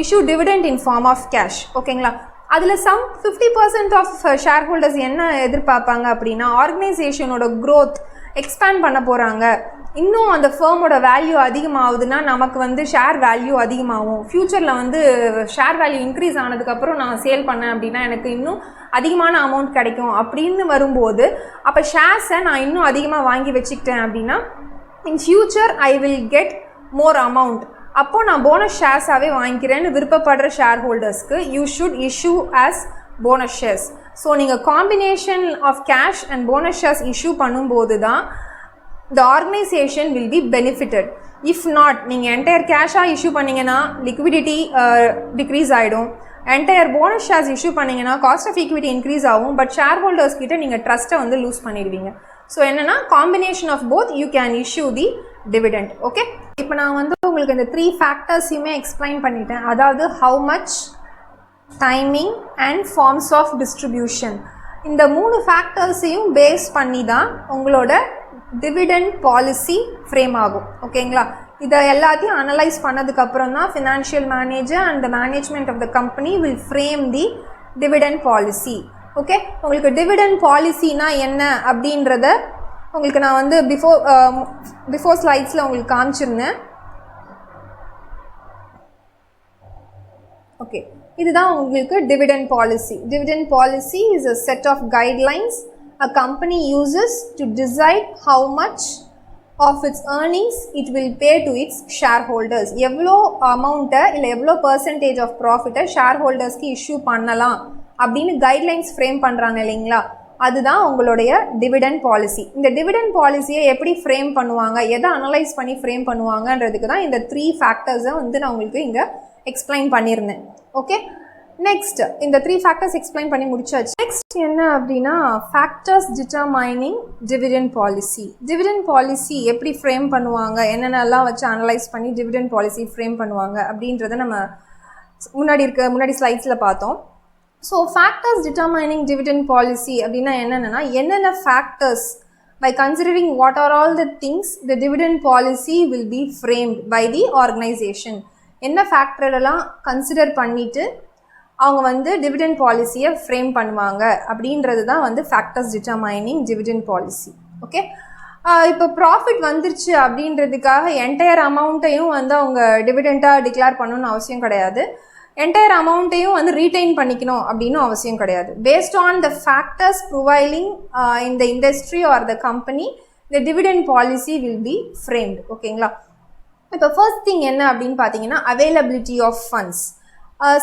issue dividend in form of cash. ஓகேங்களா? அதில் 50% ஆஃப் ஷேர் ஹோல்டர்ஸ் என்ன எதிர்பார்ப்பாங்க அப்படின்னா ஆர்கனைசேஷனோட க்ரோத் எக்ஸ்பேண்ட் பண்ண போகிறாங்க, இன்னும் அந்த ஃபேமோட வேல்யூ அதிகமாகுதுன்னா நமக்கு வந்து ஷேர் வேல்யூ அதிகமாகும், ஃப்யூச்சரில் வந்து ஷேர் வேல்யூ இன்க்ரீஸ் ஆனதுக்கப்புறம் நான் சேல் பண்ணேன் அப்படின்னா எனக்கு இன்னும் அதிகமான அமௌண்ட் கிடைக்கும் அப்படின்னு வரும்போது அப்போ ஷேர்ஸை நான் இன்னும் அதிகமாக வாங்கி வச்சுக்கிட்டேன் அப்படின்னா in future I will get more amount, அப்போது நான் போனஸ் ஷேர்ஸாகவே வாங்கிக்கிறேன்னு விருப்பப்படுற ஷேர் ஹோல்டர்ஸ்க்கு you should issue as bonus shares. So நீங்கள் combination of cash and bonus shares issue பண்ணும்போது தான் the organization will be benefited. If not, நீங்கள் என்டையர் கேஷாக இஷ்யூ பண்ணிங்கன்னா லிக்விடிட்டி டிக்ரீஸ் ஆகிடும். என்டையர் போனஸ் ஷேர்ஸ் இஷ்யூ பண்ணிங்கன்னா காஸ்ட் ஆஃப் ஈக்விட்டி இன்க்ரீஸ் ஆகும். But share holders கிட்ட நீங்கள் ட்ரஸ்ட்டை வந்து லூஸ் பண்ணிடுவீங்க. ஸோ என்னென்னா combination of both you can issue the dividend. Okay, இப்போ நான் வந்து உங்களுக்கு இந்த 3 ஃபேக்டர்ஸையுமே எக்ஸ்பிளைன் பண்ணிட்டேன். அதாவது how much, timing and forms of distribution. இந்த 3 ஃபேக்டர்ஸையும் பேஸ் பண்ணி தான் உங்களோட டிவிடெண்ட் பாலிசி ஃப்ரேம் ஆகும். ஓகேங்களா? இதை எல்லாத்தையும் அனலைஸ் பண்ணதுக்கப்புறம் தான் financial manager and the management of the company will frame the dividend policy. Okay, உங்களுக்கு டிவிடெண்ட் பாலிசினா என்ன அப்படின்றத உங்களுக்கு நான் வந்து பிஃபோர் ஸ்லைட்ஸில் உங்களுக்கு காமிச்சிருந்தேன். ஓகே, இதுதான் உங்களுக்கு dividend policy. Dividend policy is a set of guidelines a company uses to decide how much of its earnings it will pay to its shareholders. எவ்வளோ அமௌண்ட்டை இல்லை எவ்வளோ பர்சன்டேஜ் ஆஃப் ப்ராஃபிட்டை ஷேர் ஹோல்டர்ஸ்க்கு இஷ்யூ பண்ணலாம் அப்படின்னு கைட்லைன்ஸ் ஃப்ரேம் பண்ணுறாங்க இல்லைங்களா, அதுதான் உங்களுடைய டிவிடெண்ட் பாலிசி. இந்த டிவிடெண்ட் பாலிசியை எப்படி ஃப்ரேம் பண்ணுவாங்க, எதை அனலைஸ் பண்ணி ஃப்ரேம் பண்ணுவாங்கன்றதுக்கு தான் இந்த 3 ஃபேக்டர்ஸை வந்து நான் உங்களுக்கு இங்கே எக்ஸ்பிளைன் பண்ணியிருந்தேன். ஓகே, நெக்ஸ்ட் இந்த 3 ஃபேக்டர்ஸ் எக்ஸ்பிளைன் பண்ணி முடிச்சாச்சு. நெக்ஸ்ட் என்ன அப்படின்னா factors determining dividend policy. Dividend policy எப்படி ஃப்ரேம் பண்ணுவாங்க, என்னென்னலாம் வச்சு அனலைஸ் பண்ணி டிவிடெண்ட் பாலிசி ஃப்ரேம் பண்ணுவாங்க அப்படின்றத நம்ம முன்னாடி ஸ்லைட்ஸில் பார்த்தோம். So factors determining dividend policy அப்படின்னா என்னென்ன factors by considering what are all the things the dividend policy will be framed by the organization. என்ன ஃபேக்டரெல்லாம் கன்சிடர் பண்ணிட்டு அவங்க வந்து டிவிடெண்ட் பாலிசியை ஃப்ரேம் பண்ணுவாங்க அப்படின்றது தான் வந்து factors determining dividend policy. Okay, இப்போ ப்ராஃபிட் வந்துருச்சு அப்படின்றதுக்காக என்டையர் அமௌண்ட்டையும் வந்து அவங்க டிவிடெண்ட்டாக டிக்ளேர் பண்ணணும்னு அவசியம் கிடையாது. என்டையர் அமௌண்ட்டையும் வந்து ரீட்டைன் பண்ணிக்கணும் அப்படின்னு அவசியம் கிடையாது. Based on the factors prevailing in the industry or the company the dividend policy will be framed. ஓகேங்களா, இப்போ ஃபர்ஸ்ட் திங் என்ன அப்படின்னு பார்த்தீங்கன்னா availability of funds.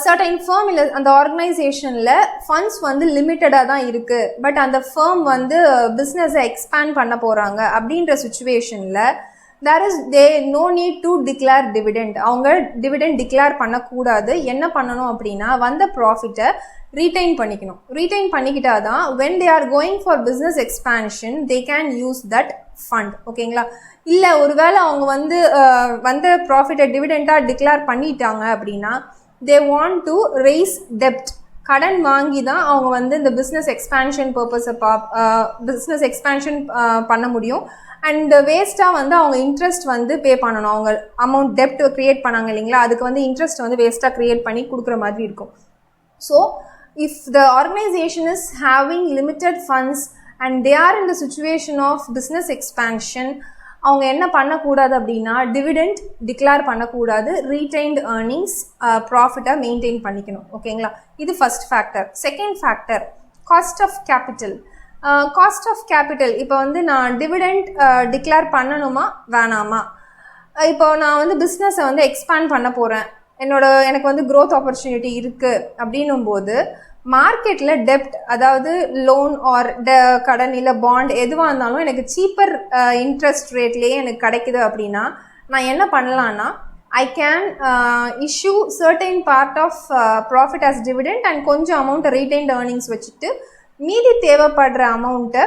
Certain firm இல்லை அந்த ஆர்கனைசேஷனில் ஃபண்ட்ஸ் வந்து லிமிட்டடாக தான் இருக்குது, பட் அந்த ஃபர்ம் வந்து பிஸ்னஸை எக்ஸ்பேண்ட் பண்ண போகிறாங்க அப்படின்ற சுச்சுவேஷனில் no need to declare dividend. அவங்க டிவிடெண்ட் டிக்ளேர் பண்ணக்கூடாது. என்ன பண்ணணும் அப்படின்னா வந்த ப்ராஃபிட்டை ரீட்டைன் பண்ணிக்கணும். ரீட்டைன் பண்ணிக்கிட்டா தான் when they are going for business expansion they can use that fund. ஓகேங்களா, இல்லை ஒருவேளை அவங்க வந்து வந்த ப்ராஃபிட்டை டிவிடெண்ட்டாக டிக்ளேர் பண்ணிட்டாங்க அப்படின்னா they want to raise debt. கடன் வாங்கி தான் அவங்க வந்து இந்த பிஸ்னஸ் எக்ஸ்பேன்ஷன் பர்பஸை பிஸ்னஸ் எக்ஸ்பேன்ஷன் பண்ண முடியும். அண்ட் வேஸ்ட்டாக வந்து அவங்க இன்ட்ரெஸ்ட் வந்து பே பண்ணணும். அவங்க அமௌண்ட் டெப்ட் க்ரியேட் பண்ணாங்க இல்லைங்களா, அதுக்கு வந்து இன்ட்ரெஸ்ட் வந்து வேஸ்ட்டாக க்ரியேட் பண்ணி கொடுக்குற மாதிரி இருக்கும். So if the organisation is having limited funds and they are in the situation of business expansion, அவங்க என்ன பண்ணக்கூடாது அப்படின்னா டிவிடெண்ட் டிக்ளேர் பண்ணக்கூடாது. ரீடைன்டு ஏர்னிங்ஸ் ப்ராஃபிட்டை மெயின்டைன் பண்ணிக்கணும். ஓகேங்களா, இது first factor. Second factor cost of capital. Cost of capital, இப்போ வந்து நான் டிவிடெண்ட் டிக்ளேர் பண்ணணுமா வேணாமா, இப்போ நான் வந்து பிஸ்னஸை வந்து எக்ஸ்பேண்ட் பண்ண போகிறேன், எனக்கு வந்து க்ரோத் ஆப்பர்ச்சுனிட்டி இருக்குது அப்படின்னும் போது மார்க்கெட்டில் டெப்ட், அதாவது லோன் ஆர் கடன் இல்லை பாண்ட் எதுவாக இருந்தாலும் எனக்கு சீப்பர் இன்ட்ரெஸ்ட் ரேட்லேயே எனக்கு கிடைக்குது அப்படின்னா நான் என்ன பண்ணலான்னா I can issue certain part of profit as dividend and கொஞ்சம் அமௌண்ட்டை ரீடைன்ட் ஏர்னிங்ஸ் வச்சுட்டு மீதி தேவைப்படுற அமௌண்ட்டை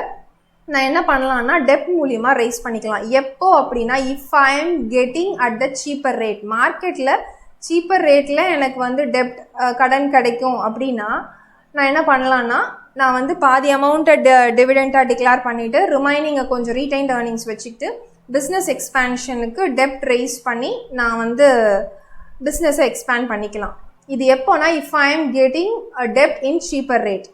நான் என்ன பண்ணலான்னா டெப்ட் மூலியமாக ரைஸ் பண்ணிக்கலாம். எப்போ அப்படின்னா if I am getting at the cheaper rate, மார்க்கெட்டில் சீப்பர் ரேட்டில் எனக்கு வந்து டெப்ட் கடன் கிடைக்கும் அப்படின்னா நான் என்ன பண்ணலான்னா நான் வந்து பாதி அமௌண்ட்டை டிவிடெண்ட்டாக டிக்ளேர் பண்ணிவிட்டு ரிமைனிங்கை கொஞ்சம் ரீடைன்ட் ஏர்னிங்ஸ் வச்சுக்கிட்டு பிஸ்னஸ் எக்ஸ்பேன்ஷனுக்கு டெப்ட் ரைஸ் பண்ணி நான் வந்து பிஸ்னஸை எக்ஸ்பேண்ட் பண்ணிக்கலாம். இது எப்போனா if I am getting a டெப்ட் in cheaper rate.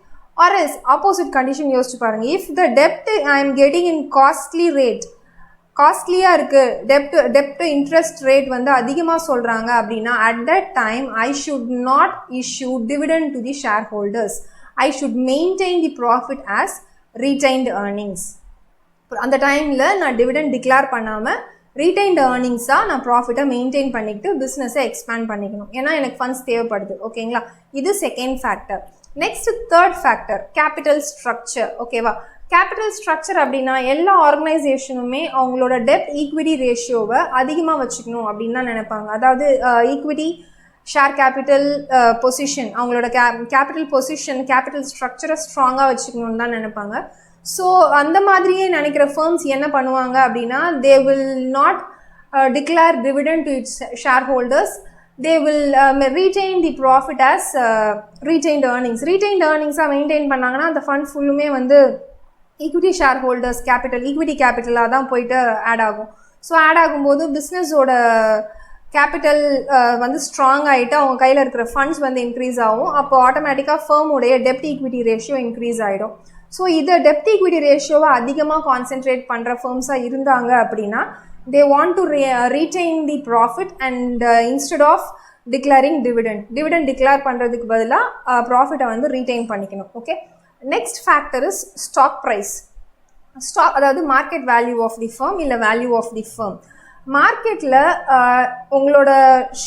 Or as opposite condition யோசிச்சு பாருங்கள். இஃப் த டெப்ட் I am getting in costly rate, காஸ்ட்லியாக இருக்குது, டெப்ட் இன்ட்ரெஸ்ட் ரேட் வந்து அதிகமாக சொல்கிறாங்க அப்படின்னா at that time I should not issue dividend to the share holders. I should maintain the profit as retained earnings. அந்த டைமில் நான் டிவிடெண்ட் டிக்ளேர் பண்ணாமல் ரீடைன்டு ஏர்னிங்ஸாக நான் ப்ராஃபிட்டை மெயின்டைன் பண்ணிக்கிட்டு பிஸ்னஸை எக்ஸ்பேண்ட் பண்ணிக்கணும். ஏன்னா எனக்கு ஃபண்ட்ஸ் தேவைப்படுது. ஓகேங்களா, இது second factor. Next third factor capital structure. ஓகேவா, கேபிட்டல் ஸ்ட்ரக்சர் அப்படின்னா எல்லா ஆர்கனைசேஷனுமே அவங்களோட டெப்ட் ஈக்விட்டி ரேஷியோவை அதிகமாக வச்சுக்கணும் அப்படின்னு தான் நினைப்பாங்க. அதாவது ஈக்விட்டி ஷேர் கேபிட்டல் பொசிஷன், அவங்களோட கேபிட்டல் பொசிஷன் கேபிட்டல் ஸ்ட்ரக்சரை ஸ்ட்ராங்காக வச்சுக்கணும்னு தான் நினைப்பாங்க. ஸோ அந்த மாதிரியே நினைக்கிற ஃபர்ம்ஸ் என்ன பண்ணுவாங்க அப்படின்னா they will not declare dividend to its share holders. they will retain the profit as retained earnings. Retained earnings maintain பண்ணாங்கன்னா அந்த ஃபண்ட் ஃபுல்லுமே வந்து equity share holders capital equity கேபிட்டலாக தான் போயிட்டு ஆட் ஆகும். ஸோ ஆட் ஆகும்போது பிஸ்னஸோட கேபிட்டல் வந்து ஸ்ட்ராங் ஆகிட்டு அவங்க கையில் இருக்கிற ஃபண்ட்ஸ் வந்து இன்க்ரீஸ் ஆகும். அப்போ ஆட்டோமேட்டிக்காக ஃபர்முடைய டெப்ட் ஈக்விட்டி ரேஷியோ இன்க்ரீஸ் ஆகிடும். ஸோ இதை டெப்ட் ஈக்விட்டி ரேஷியோவை அதிகமாக கான்சென்ட்ரேட் பண்ணுற ஃபர்ம்ஸாக இருந்தாங்க அப்படின்னா they want to retain the profit and instead of declaring dividend declare பண்றதுக்கு பதிலா profit வந்து retain பண்ணிக்கணும். Okay, next factor is stock price. stock அதாவது market value of the firm இல்ல value of the firm. மார்க்கெட்டில் உங்களோட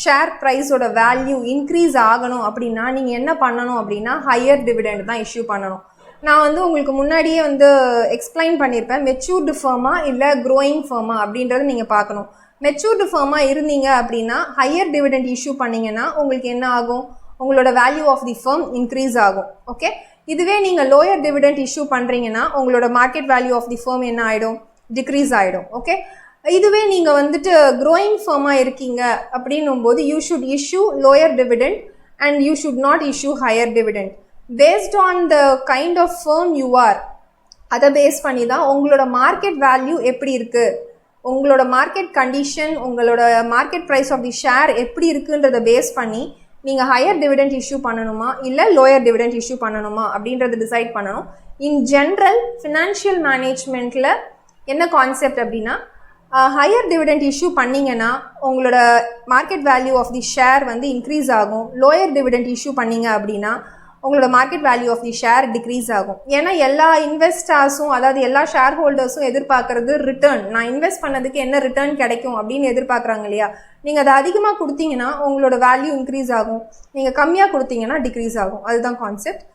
ஷேர் ப்ரைஸோட வேல்யூ இன்க்ரீஸ் ஆகணும் அப்படின்னா நீங்கள் என்ன பண்ணணும் அப்படின்னா ஹையர் டிவிடெண்ட் தான் இஷ்யூ பண்ணணும். நான் வந்து உங்களுக்கு முன்னாடியே வந்து எக்ஸ்பிளைன் பண்ணியிருப்பேன் மெச்சூர்டு ஃபர்மா இல்லை க்ரோயிங் ஃபர்மா அப்படின்றத நீங்கள் பார்க்கணும். மெச்சூர்டு ஃபர்மாக இருந்தீங்க அப்படின்னா ஹையர் டிவிடெண்ட் இஷ்யூ பண்ணிங்கன்னா உங்களுக்கு என்ன ஆகும், உங்களோட value of the firm increase ஆகும். ஓகே, இதுவே நீங்கள் லோயர் டிவிடெண்ட் இஷ்யூ பண்ணுறீங்கன்னா உங்களோட market value of the firm என்ன ஆகிடும், டிக்ரீஸ் ஆகிடும். ஓகே, இதுவே நீங்கள் வந்துட்டு க்ரோயிங் ஃபர்மாக இருக்கீங்க அப்படின்னும் போது you should issue lower dividend and you should not issue higher dividend. Based on the kind of firm you are, அதை பேஸ் பண்ணி தான் உங்களோட மார்க்கெட் வேல்யூ எப்படி இருக்குது, உங்களோட மார்க்கெட் கண்டிஷன், உங்களோட market price of the share எப்படி இருக்குன்றதை பேஸ் பண்ணி நீங்கள் ஹையர் டிவிடெண்ட் இஷ்யூ பண்ணணுமா இல்லை லோயர் டிவிடெண்ட் இஷ்யூ பண்ணணுமா அப்படின்றத டிசைட் பண்ணணும். இன் ஜென்ரல் ஃபினான்ஷியல் மேனேஜ்மெண்ட்டில் என்ன கான்செப்ட் அப்படின்னா, ஹையர் டிவிடெண்ட் இஷ்யூ பண்ணிங்கன்னா உங்களோட market value of the share வந்து இன்க்ரீஸ் ஆகும். லோயர் டிவிடெண்ட் இஷ்யூ பண்ணிங்க அப்படின்னா உங்களோட market value of the share decrease ஆகும். ஏன்னா எல்லா இன்வெஸ்டர்ஸும், அதாவது எல்லா ஷேர் ஹோல்டர்ஸும் எதிர்பார்க்கறது ரிட்டர்ன், நான் இன்வெஸ்ட் பண்ணதுக்கு என்ன ரிட்டர்ன் கிடைக்கும் அப்படின்னு எதிர்பார்க்குறாங்க இல்லையா. நீங்கள் அதை அதிகமாக கொடுத்தீங்கன்னா உங்களோட வேல்யூ இன்க்ரீஸ் ஆகும், நீங்கள் கம்மியாக கொடுத்தீங்கன்னா டிக்ரீஸ் ஆகும். அதுதான் கான்செப்ட்.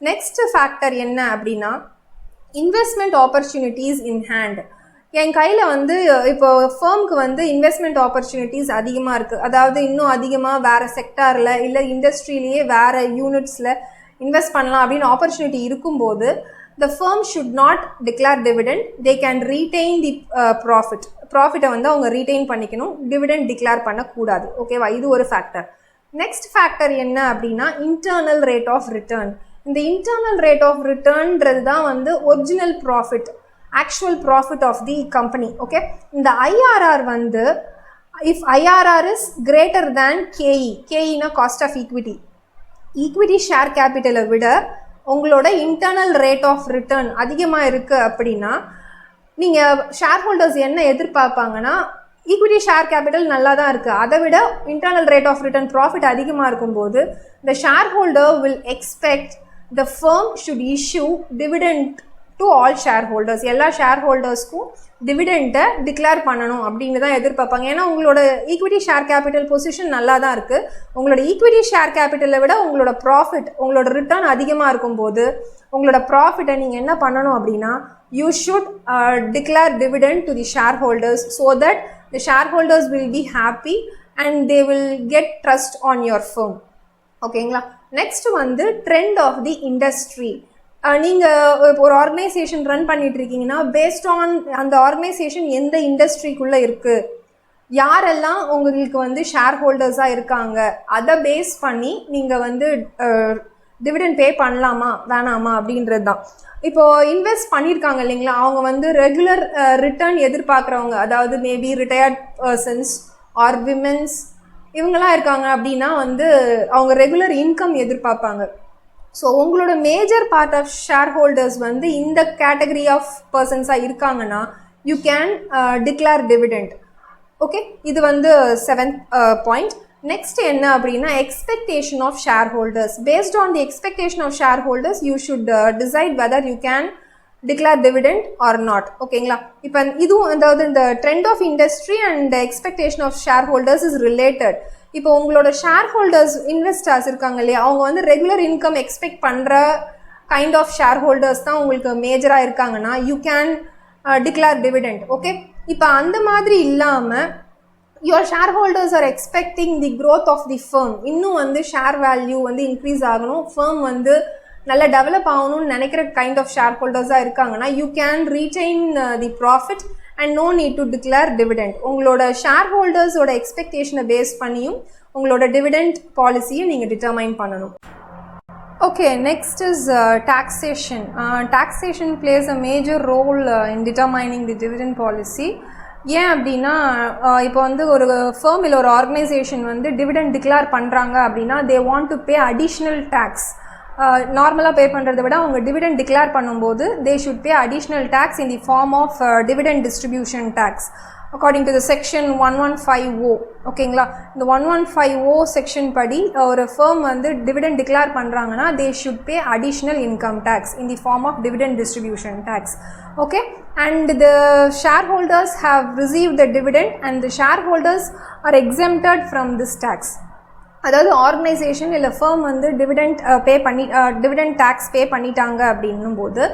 நெக்ஸ்ட் ஃபேக்டர் என்ன அப்படின்னா, இன்வெஸ்ட்மெண்ட் ஆப்பர்ச்சுனிட்டிஸ் இன் ஹேண்ட். என் கையில் வந்து இப்போ ஃபர்முக்கு வந்து இன்வெஸ்ட்மெண்ட் ஆப்பர்ச்சுனிட்டிஸ் அதிகமாக இருக்குது, அதாவது இன்னும் அதிகமாக வேறு செக்டாரில் இல்லை இண்டஸ்ட்ரியிலேயே வேறு யூனிட்ஸில் இன்வெஸ்ட் பண்ணலாம் அப்படின்னு ஆப்பர்ச்சுனிட்டி இருக்கும்போது the firm should not declare dividend, they can retain the ப்ராஃபிட்டை வந்து அவங்க ரீட்டைன் பண்ணிக்கணும், டிவிடெண்ட் டிக்ளேர் பண்ணக்கூடாது. ஓகேவா, இது ஒரு ஃபேக்டர். நெக்ஸ்ட் ஃபேக்டர் என்ன அப்படின்னா இன்டர்னல் ரேட் ஆஃப் ரிட்டர்ன். இந்த இன்டர்னல் ரேட் ஆஃப் ரிட்டர்ன்றது தான் வந்து original profit, actual profit of the company. Okay, இந்த ஐஆர்ஆர் வந்து if IRR is greater than KE, கேஇனா cost of equity, equity share கேபிட்டலை விட உங்களோட இன்டர்னல் ரேட் ஆஃப் ரிட்டர்ன் அதிகமாக இருக்குது அப்படின்னா நீங்கள் ஷேர் ஹோல்டர்ஸ் என்ன எதிர்பார்ப்பாங்கன்னா, ஈக்விட்டி ஷேர் கேபிட்டல் நல்லா தான் இருக்குது, அதை விட internal rate of return profit அதிகமாக இருக்கும்போது the shareholder will expect the firm should issue dividend to all shareholders. எல்லா ஷேர் ஹோல்டர்ஸ்க்கும் டிவிடெண்ட்டை டிக்ளேர் பண்ணணும் அப்படின்னு தான் எதிர்பார்ப்பாங்க. ஏன்னா உங்களோட ஈக்விட்டி ஷேர் கேபிட்டல் பொசிஷன் நல்லா தான் இருக்குது, உங்களோட ஈக்விட்டி ஷேர் கேபிட்டலை விட உங்களோட ப்ராஃபிட், உங்களோட ரிட்டர்ன் அதிகமாக இருக்கும்போது உங்களோட ப்ராஃபிட்டை நீங்கள் என்ன பண்ணணும் அப்படின்னா, you should declare dividend to the shareholders so that the shareholders will be happy and they will get trust on your firm. ஓகேங்களா. நெக்ஸ்ட் வந்து ட்ரெண்ட் ஆஃப் தி இண்டஸ்ட்ரி. நீங்கள் ஒரு ஆர்கனைசேஷன் ரன் பண்ணிட்டு இருக்கீங்கன்னா பேஸ்ட் ஆன் அந்த organisation எந்த இண்டஸ்ட்ரிக்குள்ளே இருக்குது, யாரெல்லாம் உங்களுக்கு வந்து ஷேர் ஹோல்டர்ஸாக இருக்காங்க, அதை பேஸ் பண்ணி நீங்கள் வந்து டிவிடெண்ட் பே பண்ணலாமா வேணாமா அப்படின்றது தான். இப்போது இன்வெஸ்ட் பண்ணியிருக்காங்க இல்லைங்களா, அவங்க வந்து ரெகுலர் ரிட்டர்ன் எதிர்பார்க்குறவங்க, அதாவது maybe retired persons or womens இவங்களாம் இருக்காங்க அப்படின்னா வந்து அவங்க ரெகுலர் இன்கம் எதிர்பார்ப்பாங்க. ஸோ உங்களோட major part of share holders வந்து இந்த கேட்டகரி ஆஃப் பர்சன்ஸாக இருக்காங்கன்னா you can declare dividend. Okay, இது வந்து 7th பாயிண்ட். நெக்ஸ்ட் என்ன அப்படின்னா expectation of share holders. Based on the expectation of share holders you should decide whether you can declare dividend or not. ஓகேங்களா. இப்போ இதுவும் அதாவது இந்த trend of industry and expectation of share holders is related. இப்போ உங்களோட share holders investors இருக்காங்க இல்லையா, அவங்க வந்து ரெகுலர் இன்கம் எக்ஸ்பெக்ட் பண்ணுற கைண்ட் ஆஃப் ஷேர் ஹோல்டர்ஸ் தான் உங்களுக்கு மேஜராக இருக்காங்கன்னா you can declare dividend. Okay, இப்போ அந்த மாதிரி இல்லாமல் your share holders are expecting the growth of the firm, இன்னும் வந்து ஷேர் வேல்யூ வந்து இன்க்ரீஸ் ஆகணும், ஃபர்ம் வந்து நல்லா டெவலப் ஆகணும்னு நினைக்கிற கைண்ட் ஆஃப் ஷேர் ஹோல்டர்ஸாக இருக்காங்கன்னா you can retain the profit and no need to declare dividend. உங்களோட ஷேர் ஹோல்டர்ஸோட எக்ஸ்பெக்டேஷனை பேஸ் பண்ணியும் உங்களோட டிவிடெண்ட் பாலிசியை நீங்கள் டிட்டர்மைன் பண்ணணும். Okay, next is taxation. Taxation plays a major role in determining the dividend policy. ஏன் அப்படின்னா இப்போ வந்து ஒரு ஃபர்ம் இல்லை ஒரு ஆர்கனைசேஷன் வந்து டிவிடெண்ட் டிக்ளேர் பண்ணுறாங்க அப்படின்னா they want to pay additional tax. நார்மலாக பே பண்ணுறதை விட அவங்க டிவிடெண்ட் டிக்ளேர் பண்ணும்போது they should pay additional tax in the form of dividend distribution tax according to the section 115O. ஓகேங்களா. இந்த 115O செக்ஷன் படி ஒரு ஃபர்ம் வந்து டிவிடெண்ட் டிக்ளேர் பண்ணுறாங்கன்னா they should pay additional income tax in the form of dividend distribution tax. Okay, and the shareholders have received the dividend and the shareholders are exempted from this tax. அதாவது organisation இல்லை firm வந்து dividend tax பே பண்ணிட்டாங்க அப்படின்னும் போது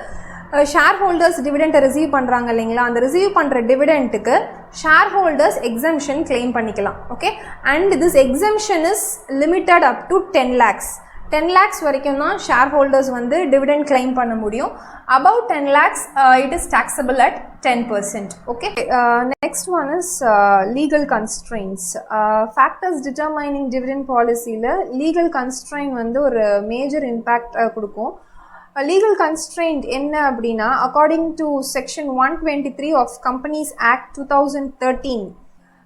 share holders டிவிடெண்ட்டை receive பண்ணுறாங்க இல்லைங்களா, அந்த receive பண்ணுற டிவிடெண்ட்டுக்கு ஷேர் ஹோல்டர்ஸ் எக்ஸம்ஷன் கிளைம் பண்ணிக்கலாம். Okay, and this exemption is limited up to 10 lakhs. 10 lakhs வரைக்கும் தான் ஷேர் ஹோல்டர்ஸ் வந்து டிவிடெண்ட் கிளைம் பண்ண முடியும். above 10 lakhs it is taxable at 10%. okay, next one is legal constraints. Factors determining dividend policy la legal constraint வந்து ஒரு major impact கொடுக்கும். Legal constraint என்ன அப்படின்னா, according to section 123 of Companies Act 2013,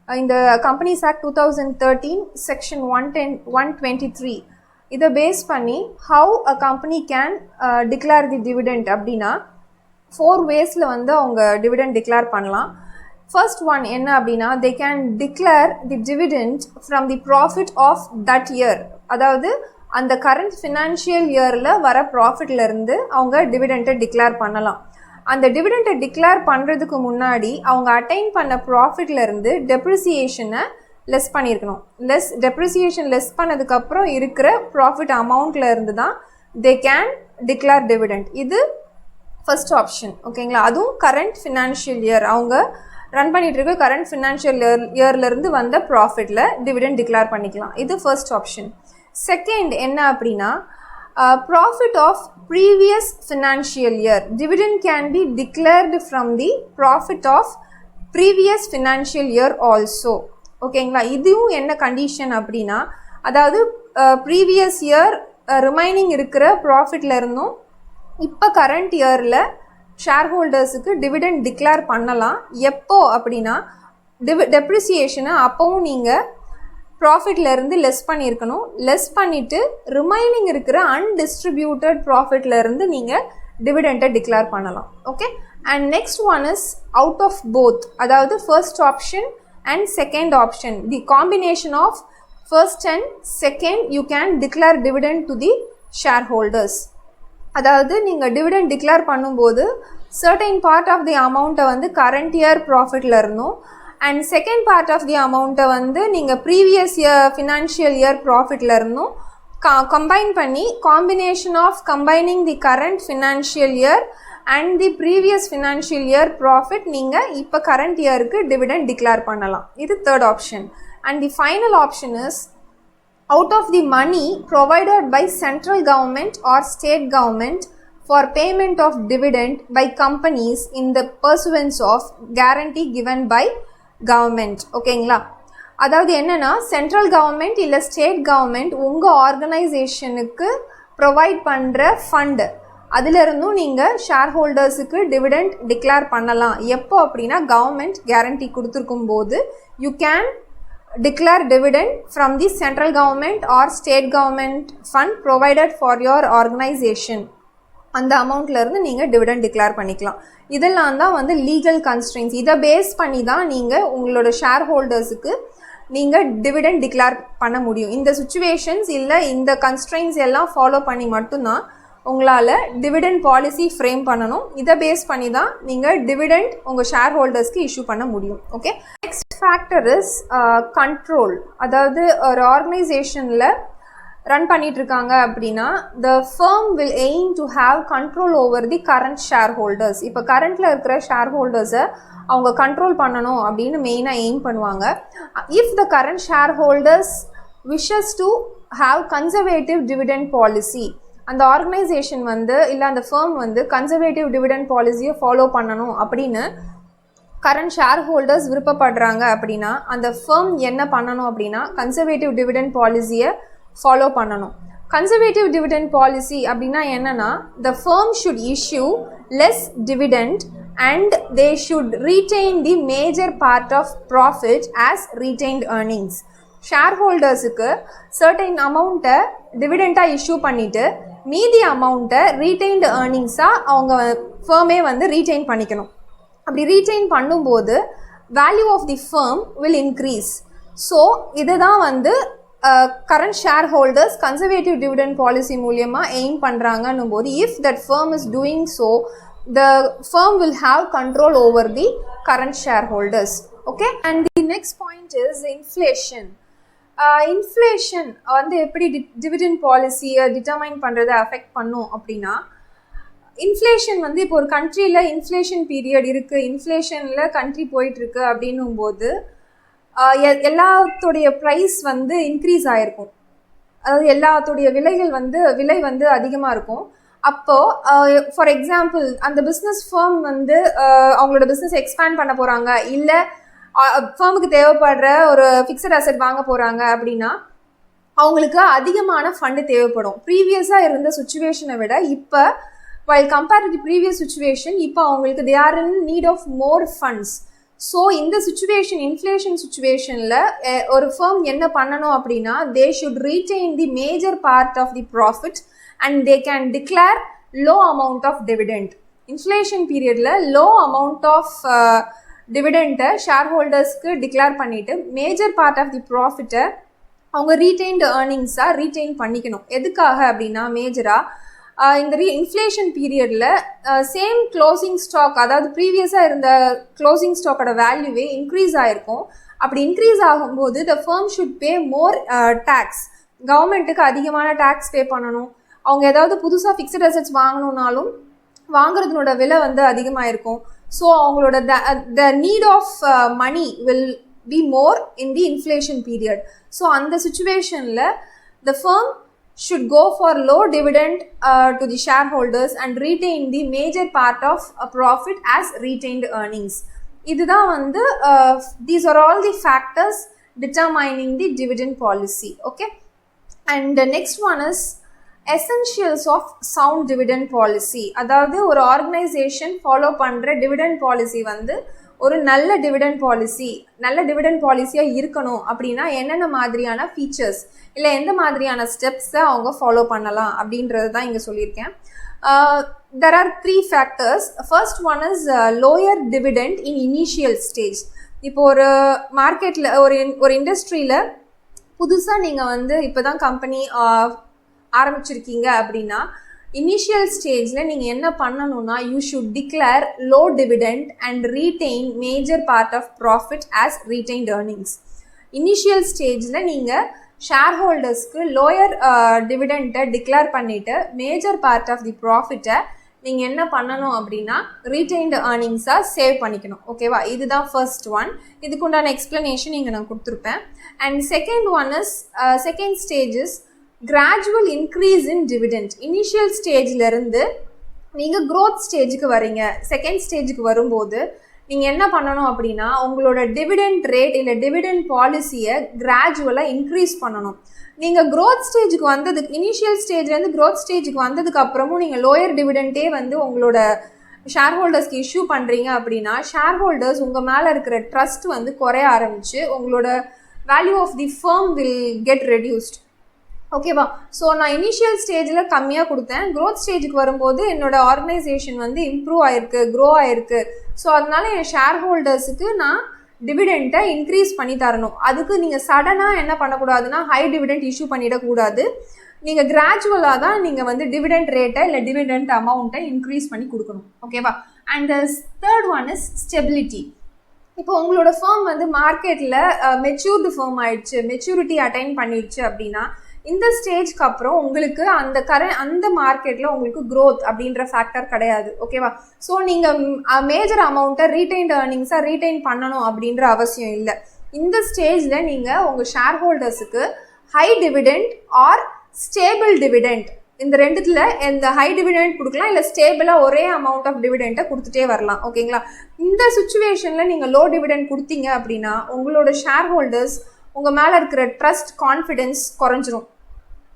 இந்த Companies Act 2013 section 123 இதை base பண்ணி how a company can declare the dividend அப்படின்னா 4 waysல வந்து அவங்க dividend declare பண்ணலாம். First one என்ன அப்படின்னா, they can declare the dividend from the profit of that year. அதாவது அந்த கரண்ட் ஃபினான்ஷியல் இயரில் வர ப்ராஃபிட்லேருந்து அவங்க டிவிடெண்ட்டை டிக்ளேர் பண்ணலாம். அந்த டிவிடெண்ட்டை டிக்ளேர் பண்ணுறதுக்கு முன்னாடி அவங்க அட்டைன் பண்ண ப்ராஃபிட்லேருந்து டெப்ரிசியேஷனை லெஸ் பண்ணியிருக்கணும். டெப்ரிசியேஷன் லெஸ் பண்ணதுக்கப்புறம் இருக்கிற ப்ராஃபிட் அமௌண்ட்டில் இருந்து தான் தே கேன் டிக்ளேர் டிவிடெண்ட். இது ஃபர்ஸ்ட் ஆப்ஷன். ஓகேங்களா, அதுவும் கரண்ட் ஃபினான்ஷியல் இயர் அவங்க ரன் பண்ணிகிட்டு இருக்க கரண்ட் ஃபினான்ஷியல் இயர்லேருந்து வந்த ப்ராஃபிட்டில் டிவிடெண்ட் டிக்ளேர் பண்ணிக்கலாம். இது ஃபர்ஸ்ட் ஆப்ஷன். செகண்ட் என்ன அப்படின்னா, profit of previous financial year dividend can be declared from the profit of previous financial year also. ஓகேங்களா, இதுவும் என்ன கண்டிஷன் அப்படின்னா, அதாவது ப்ரீவியஸ் இயர் ரிமைனிங் இருக்கிற ப்ராஃபிட்ல இருந்தும் இப்போ கரண்ட் இயரில் ஷேர் ஹோல்டர்ஸுக்கு டிவிடெண்ட் டிக்ளேர் பண்ணலாம். எப்போ அப்படின்னா, டெப்ரிசியேஷனை அப்போவும் நீங்கள் ப்ராஃபிட்லேருந்து லெஸ் பண்ணியிருக்கணும். லெஸ் பண்ணிவிட்டு ரிமைனிங் இருக்கிற அன்டிஸ்ட்ரிபியூட்டட் ப்ராஃபிட்லேருந்து நீங்கள் டிவிடெண்ட்டை டிக்ளேர் பண்ணலாம். Okay, and next one is out of both, அதாவது first option and second option, the combination of first and second you can declare dividend to the share holders. அதாவது நீங்கள் dividend declare பண்ணும்போது certain part of the அமௌண்ட்டை வந்து current year ப்ராஃபிட்டில் இருந்தும் and second part of the அமௌண்ட்டை வந்து நீங்கள் ப்ரீவியஸ் இயர் ஃபினான்ஷியல் இயர் ப்ராஃபிட்டில் இருந்தும் கம்பைன் பண்ணி combination of combining the current financial year and the previous financial year profit நீங்கள் இப்போ கரண்ட் இயருக்கு டிவிடெண்ட் டிக்ளேர் பண்ணலாம். இது third option. And the final option is out of the money provided by central government or state government for payment of dividend by companies in the pursuance of guarantee given by government. ஓகேங்களா, அதாவது என்னன்னா, central government இல்லை state government உங்கள் ஆர்கனைசேஷனுக்கு provide பண்ணுற fund அதிலிருந்தும் நீங்கள் share ஹோல்டர்ஸுக்கு dividend declare பண்ணலாம். எப்போ அப்படின்னா, கவர்மெண்ட் கேரண்டி கொடுத்துருக்கும் போது you can declare dividend from the central government or state government fund provided for your organization. அந்த அமௌண்ட்ல இருந்து நீங்கள் டிவிடெண்ட் டிக்ளேர் பண்ணிக்கலாம். இதெல்லாம் தான் வந்து லீகல் கன்ஸ்ட்ரெயின்ஸ். இதை பேஸ் பண்ணி தான் நீங்கள் உங்களோட ஷேர் ஹோல்டர்ஸுக்கு நீங்கள் டிவிடெண்ட் டிக்ளேர் பண்ண முடியும். இந்த சுச்சுவேஷன்ஸ் இல்லை இந்த கன்ஸ்ட்ரெயின்ஸ் எல்லாம் ஃபாலோ பண்ணி மட்டும்தான் உங்களால் டிவிடெண்ட் பாலிசி ஃப்ரேம் பண்ணணும். இதை பேஸ் பண்ணி தான் நீங்கள் டிவிடெண்ட் உங்கள் ஷேர் ஹோல்டர்ஸ்க்கு இஷ்யூ பண்ண முடியும். Okay, next factor is control. அதாவது ஒரு ஆர்கனைசேஷனில் ரன் பண்ணிகிட்ருக்காங்க அப்படின்னா, the firm will aim to have control over the current share holders. இப்போ கரண்ட்டில் இருக்கிற ஷேர் ஹோல்டர்ஸை அவங்க கண்ட்ரோல் பண்ணணும் அப்படின்னு மெயினாக எய்ம் பண்ணுவாங்க. If the current share holders wishes to have conservative dividend policy, அந்த ஆர்கனைசேஷன் வந்து இல்லை அந்த ஃபர்ம் வந்து கன்சர்வேட்டிவ் டிவிடெண்ட் பாலிசியை ஃபாலோ பண்ணணும் அப்படின்னு கரண்ட் ஷேர் ஹோல்டர்ஸ் விருப்பப்படுறாங்க அப்படின்னா, அந்த ஃபர்ம் என்ன பண்ணணும் அப்படின்னா, கன்சர்வேட்டிவ் டிவிடெண்ட் பாலிசியை ஃபாலோ பண்ணணும். கன்சர்வேட்டிவ் டிவிடெண்ட் பாலிசி அப்படின்னா என்னன்னா, the firm should issue less dividend and they should retain the major part of profit as retained earnings. Share ஹோல்டர்ஸுக்கு சர்டைன் அமௌண்ட்டை டிவிடெண்ட்டாக இஷ்யூ பண்ணிவிட்டு மீதி அமௌண்ட்டை ரீட்டைன்டு ஏர்னிங்ஸாக அவங்க ஃபர்மே வந்து ரீட்டைன் பண்ணிக்கணும். அப்படி ரீட்டைன் பண்ணும்போது value of the firm will increase. So இதை தான் வந்து current share holders conservative dividend policy மூலியமாக எய்ம் பண்ணுறாங்கன்னும் போது, if that firm is doing so the firm will have control over the current shareholders. Okay, and the next point is inflation. Inflation வந்து எப்படி dividend பாலிசியை determine பண்ணுறதை affect பண்ணும் அப்படின்னா, inflation வந்து இப்போ ஒரு கண்ட்ரியில் இன்ஃப்ளேஷன் பீரியட் இருக்குது, இன்ஃப்ளேஷனில் கண்ட்ரி போயிட்டுருக்கு அப்படின்னும் போது எல்லாத்துடைய ப்ரைஸ் வந்து இன்க்ரீஸ் ஆகிருக்கும். அதாவது எல்லாத்துடைய விலை வந்து அதிகமாக இருக்கும். அப்போது ஃபார் எக்ஸாம்பிள் அந்த பிஸ்னஸ் ஃபர்ம் வந்து அவங்களோட பிஸ்னஸ் எக்ஸ்பேண்ட் பண்ண போகிறாங்க, இல்லை ஃபர்முக்கு தேவைப்படுற ஒரு ஃபிக்ஸட் அசெட் வாங்க போகிறாங்க அப்படின்னா அவங்களுக்கு அதிகமான ஃபண்டு தேவைப்படும். ப்ரீவியஸாக இருந்த சுச்சுவேஷனை விட இப்போ while compared to the previous situation இப்போ அவங்களுக்கு they are in need of more funds. So இந்த சுச்சுவேஷன், இன்ஃப்ளேஷன் சுச்சுவேஷனில் ஒரு ஃபர்ம் என்ன பண்ணணும் அப்படின்னா, they should retain the major part of the profit and they can declare low amount of dividend. Inflation பீரியடில் low amount of டிவிடெண்ட்டை share ஹோல்டர்ஸ்க்கு declare பண்ணிவிட்டு மேஜர் பார்ட் ஆஃப் தி ப்ராஃபிட்டை அவங்க ரீட்டைன்டு ஏர்னிங்ஸாக ரீட்டைன் பண்ணிக்கணும். எதுக்காக அப்படின்னா, மேஜராக இந்த இன்ஃப்ளேஷன் பீரியடில் சேம் க்ளோசிங் ஸ்டாக், அதாவது ப்ரீவியஸாக இருந்த க்ளோசிங் ஸ்டாக்கோட வேல்யூவே இன்க்ரீஸ் ஆகிருக்கும். அப்படி இன்க்ரீஸ் ஆகும்போது the firm should pay more tax. கவர்மெண்ட்டுக்கு அதிகமான டேக்ஸ் பே பண்ணணும். அவங்க ஏதாவது புதுசாக ஃபிக்ஸட் அசெட்ஸ் வாங்கணுன்னாலும் வாங்குறதுனோட விலை வந்து அதிகமாக இருக்கும். ஸோ அவங்களோட the need of money will be more in the inflation period. So அந்த சுச்சுவேஷனில் the firm should go for low dividend to the shareholders and retain the major part of a profit as retained earnings. இதுதான் வந்து these are all the factors determining the dividend policy. Okay, and the next one is essentials of sound dividend policy. அதாவது ஒரு organisation follow பண்ணுற dividend policy வந்து ஒரு நல்ல dividend பாலிசியாக இருக்கணும் அப்படின்னா என்னென்ன மாதிரியான ஃபீச்சர்ஸ் இல்லை எந்த மாதிரியான ஸ்டெப்ஸை அவங்க ஃபாலோ பண்ணலாம் அப்படின்றது தான் இங்கே சொல்லியிருக்கேன். there are 3 factors. First one is lower dividend in initial stage. இப்போ ஒரு மார்க்கெட்டில் ஒரு இண்டஸ்ட்ரியில் புதுசாக நீங்கள் வந்து இப்போ தான் கம்பெனி ஆரம்பிச்சிருக்கீங்க அப்படின்னா இனிஷியல் ஸ்டேஜில் நீங்கள் என்ன பண்ணணும்னா, you should declare low dividend and retain major part of profit as retained earnings. Initial ஸ்டேஜில் நீங்கள் ஷேர் ஹோல்டர்ஸ்க்கு லோயர் டிவிடெண்ட்டை டிக்ளேர் பண்ணிவிட்டு மேஜர் பார்ட் ஆஃப் தி ப்ராஃபிட்டை நீங்கள் என்ன பண்ணணும் அப்படின்னா ரீடெயின்டு ஏர்னிங்ஸாக சேவ் பண்ணிக்கணும். ஓகேவா, இதுதான் ஃபர்ஸ்ட் ஒன். இதுக்குண்டான எக்ஸ்ப்ளனேஷன் இங்கே நான் கொடுத்துருப்பேன். And second stage is gradual increase in dividend. Initial ஸ்டேஜ்லேருந்து நீங்கள் க்ரோத் ஸ்டேஜுக்கு வரீங்க. செகண்ட் ஸ்டேஜுக்கு வரும்போது நீங்கள் என்ன பண்ணணும் அப்படின்னா உங்களோட டிவிடெண்ட் ரேட் இல்லை டிவிடெண்ட் பாலிசியை கிராஜுவலாக இன்க்ரீஸ் பண்ணணும். நீங்கள் க்ரோத் ஸ்டேஜுக்கு வந்ததுக்கு, இனிஷியல் ஸ்டேஜ்லேருந்து க்ரோத் ஸ்டேஜுக்கு வந்ததுக்கு அப்புறமும் நீங்கள் லோயர் டிவிடெண்ட்டே வந்து உங்களோட ஷேர் ஹோல்டர்ஸ்க்கு இஷ்யூ பண்ணுறீங்க அப்படின்னா ஷேர் ஹோல்டர்ஸ் உங்கள் மேலே இருக்கிற ட்ரஸ்ட் வந்து குறைய ஆரம்பிச்சு உங்களோட value of the firm will get reduced. ஓகேவா, ஸோ நான் இனிஷியல் ஸ்டேஜில் கம்மியாக கொடுத்தேன், க்ரோத் ஸ்டேஜுக்கு வரும்போது என்னோட ஆர்கனைசேஷன் வந்து இம்ப்ரூவ் ஆயிருக்கு, க்ரோ ஆயிருக்கு. ஸோ அதனால என் ஷேர் ஹோல்டர்ஸுக்கு நான் டிவிடெண்ட்டை இன்க்ரீஸ் பண்ணி தரணும். அதுக்கு நீங்கள் சடனாக என்ன பண்ணக்கூடாதுன்னா ஹை டிவிடெண்ட் இஷ்யூ பண்ணிடக்கூடாது. நீங்கள் கிராஜுவலாக தான் நீங்கள் வந்து டிவிடெண்ட் ரேட்டை இல்லை டிவிடெண்ட் அமௌண்ட்டை இன்க்ரீஸ் பண்ணி கொடுக்கணும். ஓகேவா, and third one is stability. இப்போ உங்களோட ஃபர்ம் வந்து மார்க்கெட்டில் மெச்சூர்டு ஃபர்ம் ஆயிடுச்சு, மெச்சூரிட்டி அட்டைன் பண்ணிடுச்சு அப்படின்னா இந்த ஸ்டேஜ்க்கு அப்புறம் உங்களுக்கு அந்த மார்க்கெட்டில் உங்களுக்கு க்ரோத் அப்படின்ற ஃபேக்டர் கிடையாது. ஓகேவா, ஸோ நீங்கள் மேஜர் அமௌண்ட்டை ரீட்டைன்டு ஏர்னிங்ஸாக ரீட்டைன் பண்ணணும் அப்படின்ற அவசியம் இல்லை. இந்த ஸ்டேஜில் நீங்கள் உங்கள் ஷேர் ஹோல்டர்ஸுக்கு high dividend or stable dividend, இந்த ரெண்டுத்தில் இந்த ஹை டிவிடெண்ட் கொடுக்கலாம், இல்லை ஸ்டேபிளாக ஒரே அமௌண்ட் ஆஃப் டிவிடெண்ட்டை கொடுத்துட்டே வரலாம். ஓகேங்களா, இந்த சுச்சுவேஷனில் நீங்கள் லோ டிவிடெண்ட் கொடுத்தீங்க அப்படின்னா உங்களோட ஷேர் ஹோல்டர்ஸ் உங்கள் மேலே இருக்கிற ட்ரஸ்ட், கான்ஃபிடென்ஸ் குறைஞ்சிரும்.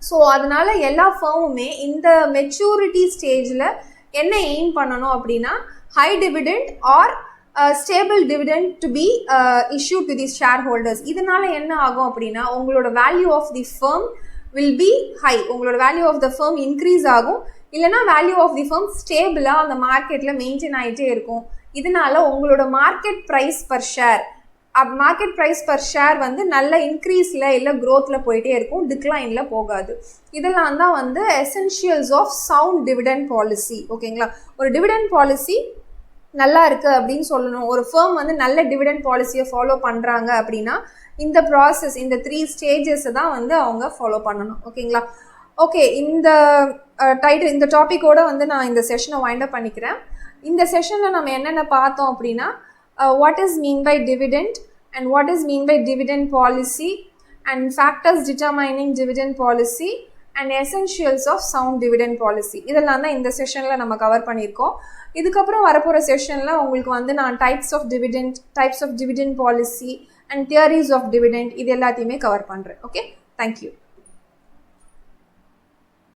ஸோ அதனால் எல்லா ஃபர்முமே இந்த மெச்சூரிட்டி ஸ்டேஜில் என்ன எய்ம் பண்ணணும் அப்படின்னா high dividend or stable dividend to be issue to the share holders. இதனால் என்ன ஆகும் அப்படின்னா உங்களோட value of the firm will be high, உங்களோட value of the firm increase ஆகும். இல்லைனா வேல்யூ ஆஃப் தி ஃபர்ம் ஸ்டேபிளாக அந்த மார்க்கெட்டில் மெயின்டைன் ஆகிட்டே இருக்கும். இதனால் உங்களோட மார்க்கெட் ப்ரைஸ் பர் ஷேர் வந்து நல்ல இன்க்ரீஸில் இல்லை க்ரோத்தில் போயிட்டே இருக்கும், டிக்ளைனில் போகாது. இதெல்லாம் தான் வந்து essentials of sound dividend policy. ஓகேங்களா, ஒரு டிவிடெண்ட் பாலிசி நல்லா இருக்குது அப்படின்னு சொல்லணும், ஒரு ஃபர்ம் வந்து நல்ல டிவிடெண்ட் பாலிசியை ஃபாலோ பண்ணுறாங்க அப்படின்னா இந்த ப்ராசஸ், இந்த 3 ஸ்டேஜஸை தான் வந்து அவங்க ஃபாலோ பண்ணணும். ஓகேங்களா? ஓகே, இந்த டைட்டில், இந்த டாப்பிக்கோடு வந்து நான் இந்த செஷனை வைண்ட் அப் பண்ணிக்கிறேன். இந்த செஷனில் நம்ம என்னென்ன பார்த்தோம் அப்படின்னா, what is mean by dividend and what is mean by dividend policy and factors determining dividend policy and essentials of sound dividend policy. இதெல்லாம் தான் இந்த செஷனில் நம்ம கவர் பண்ணியிருக்கோம். இதுக்கப்புறம் வரப்போகிற செஷனில் உங்களுக்கு வந்து நான் types of dividend policy and theories of dividend இது எல்லாத்தையுமே கவர் பண்ணுறேன். Okay, thank you.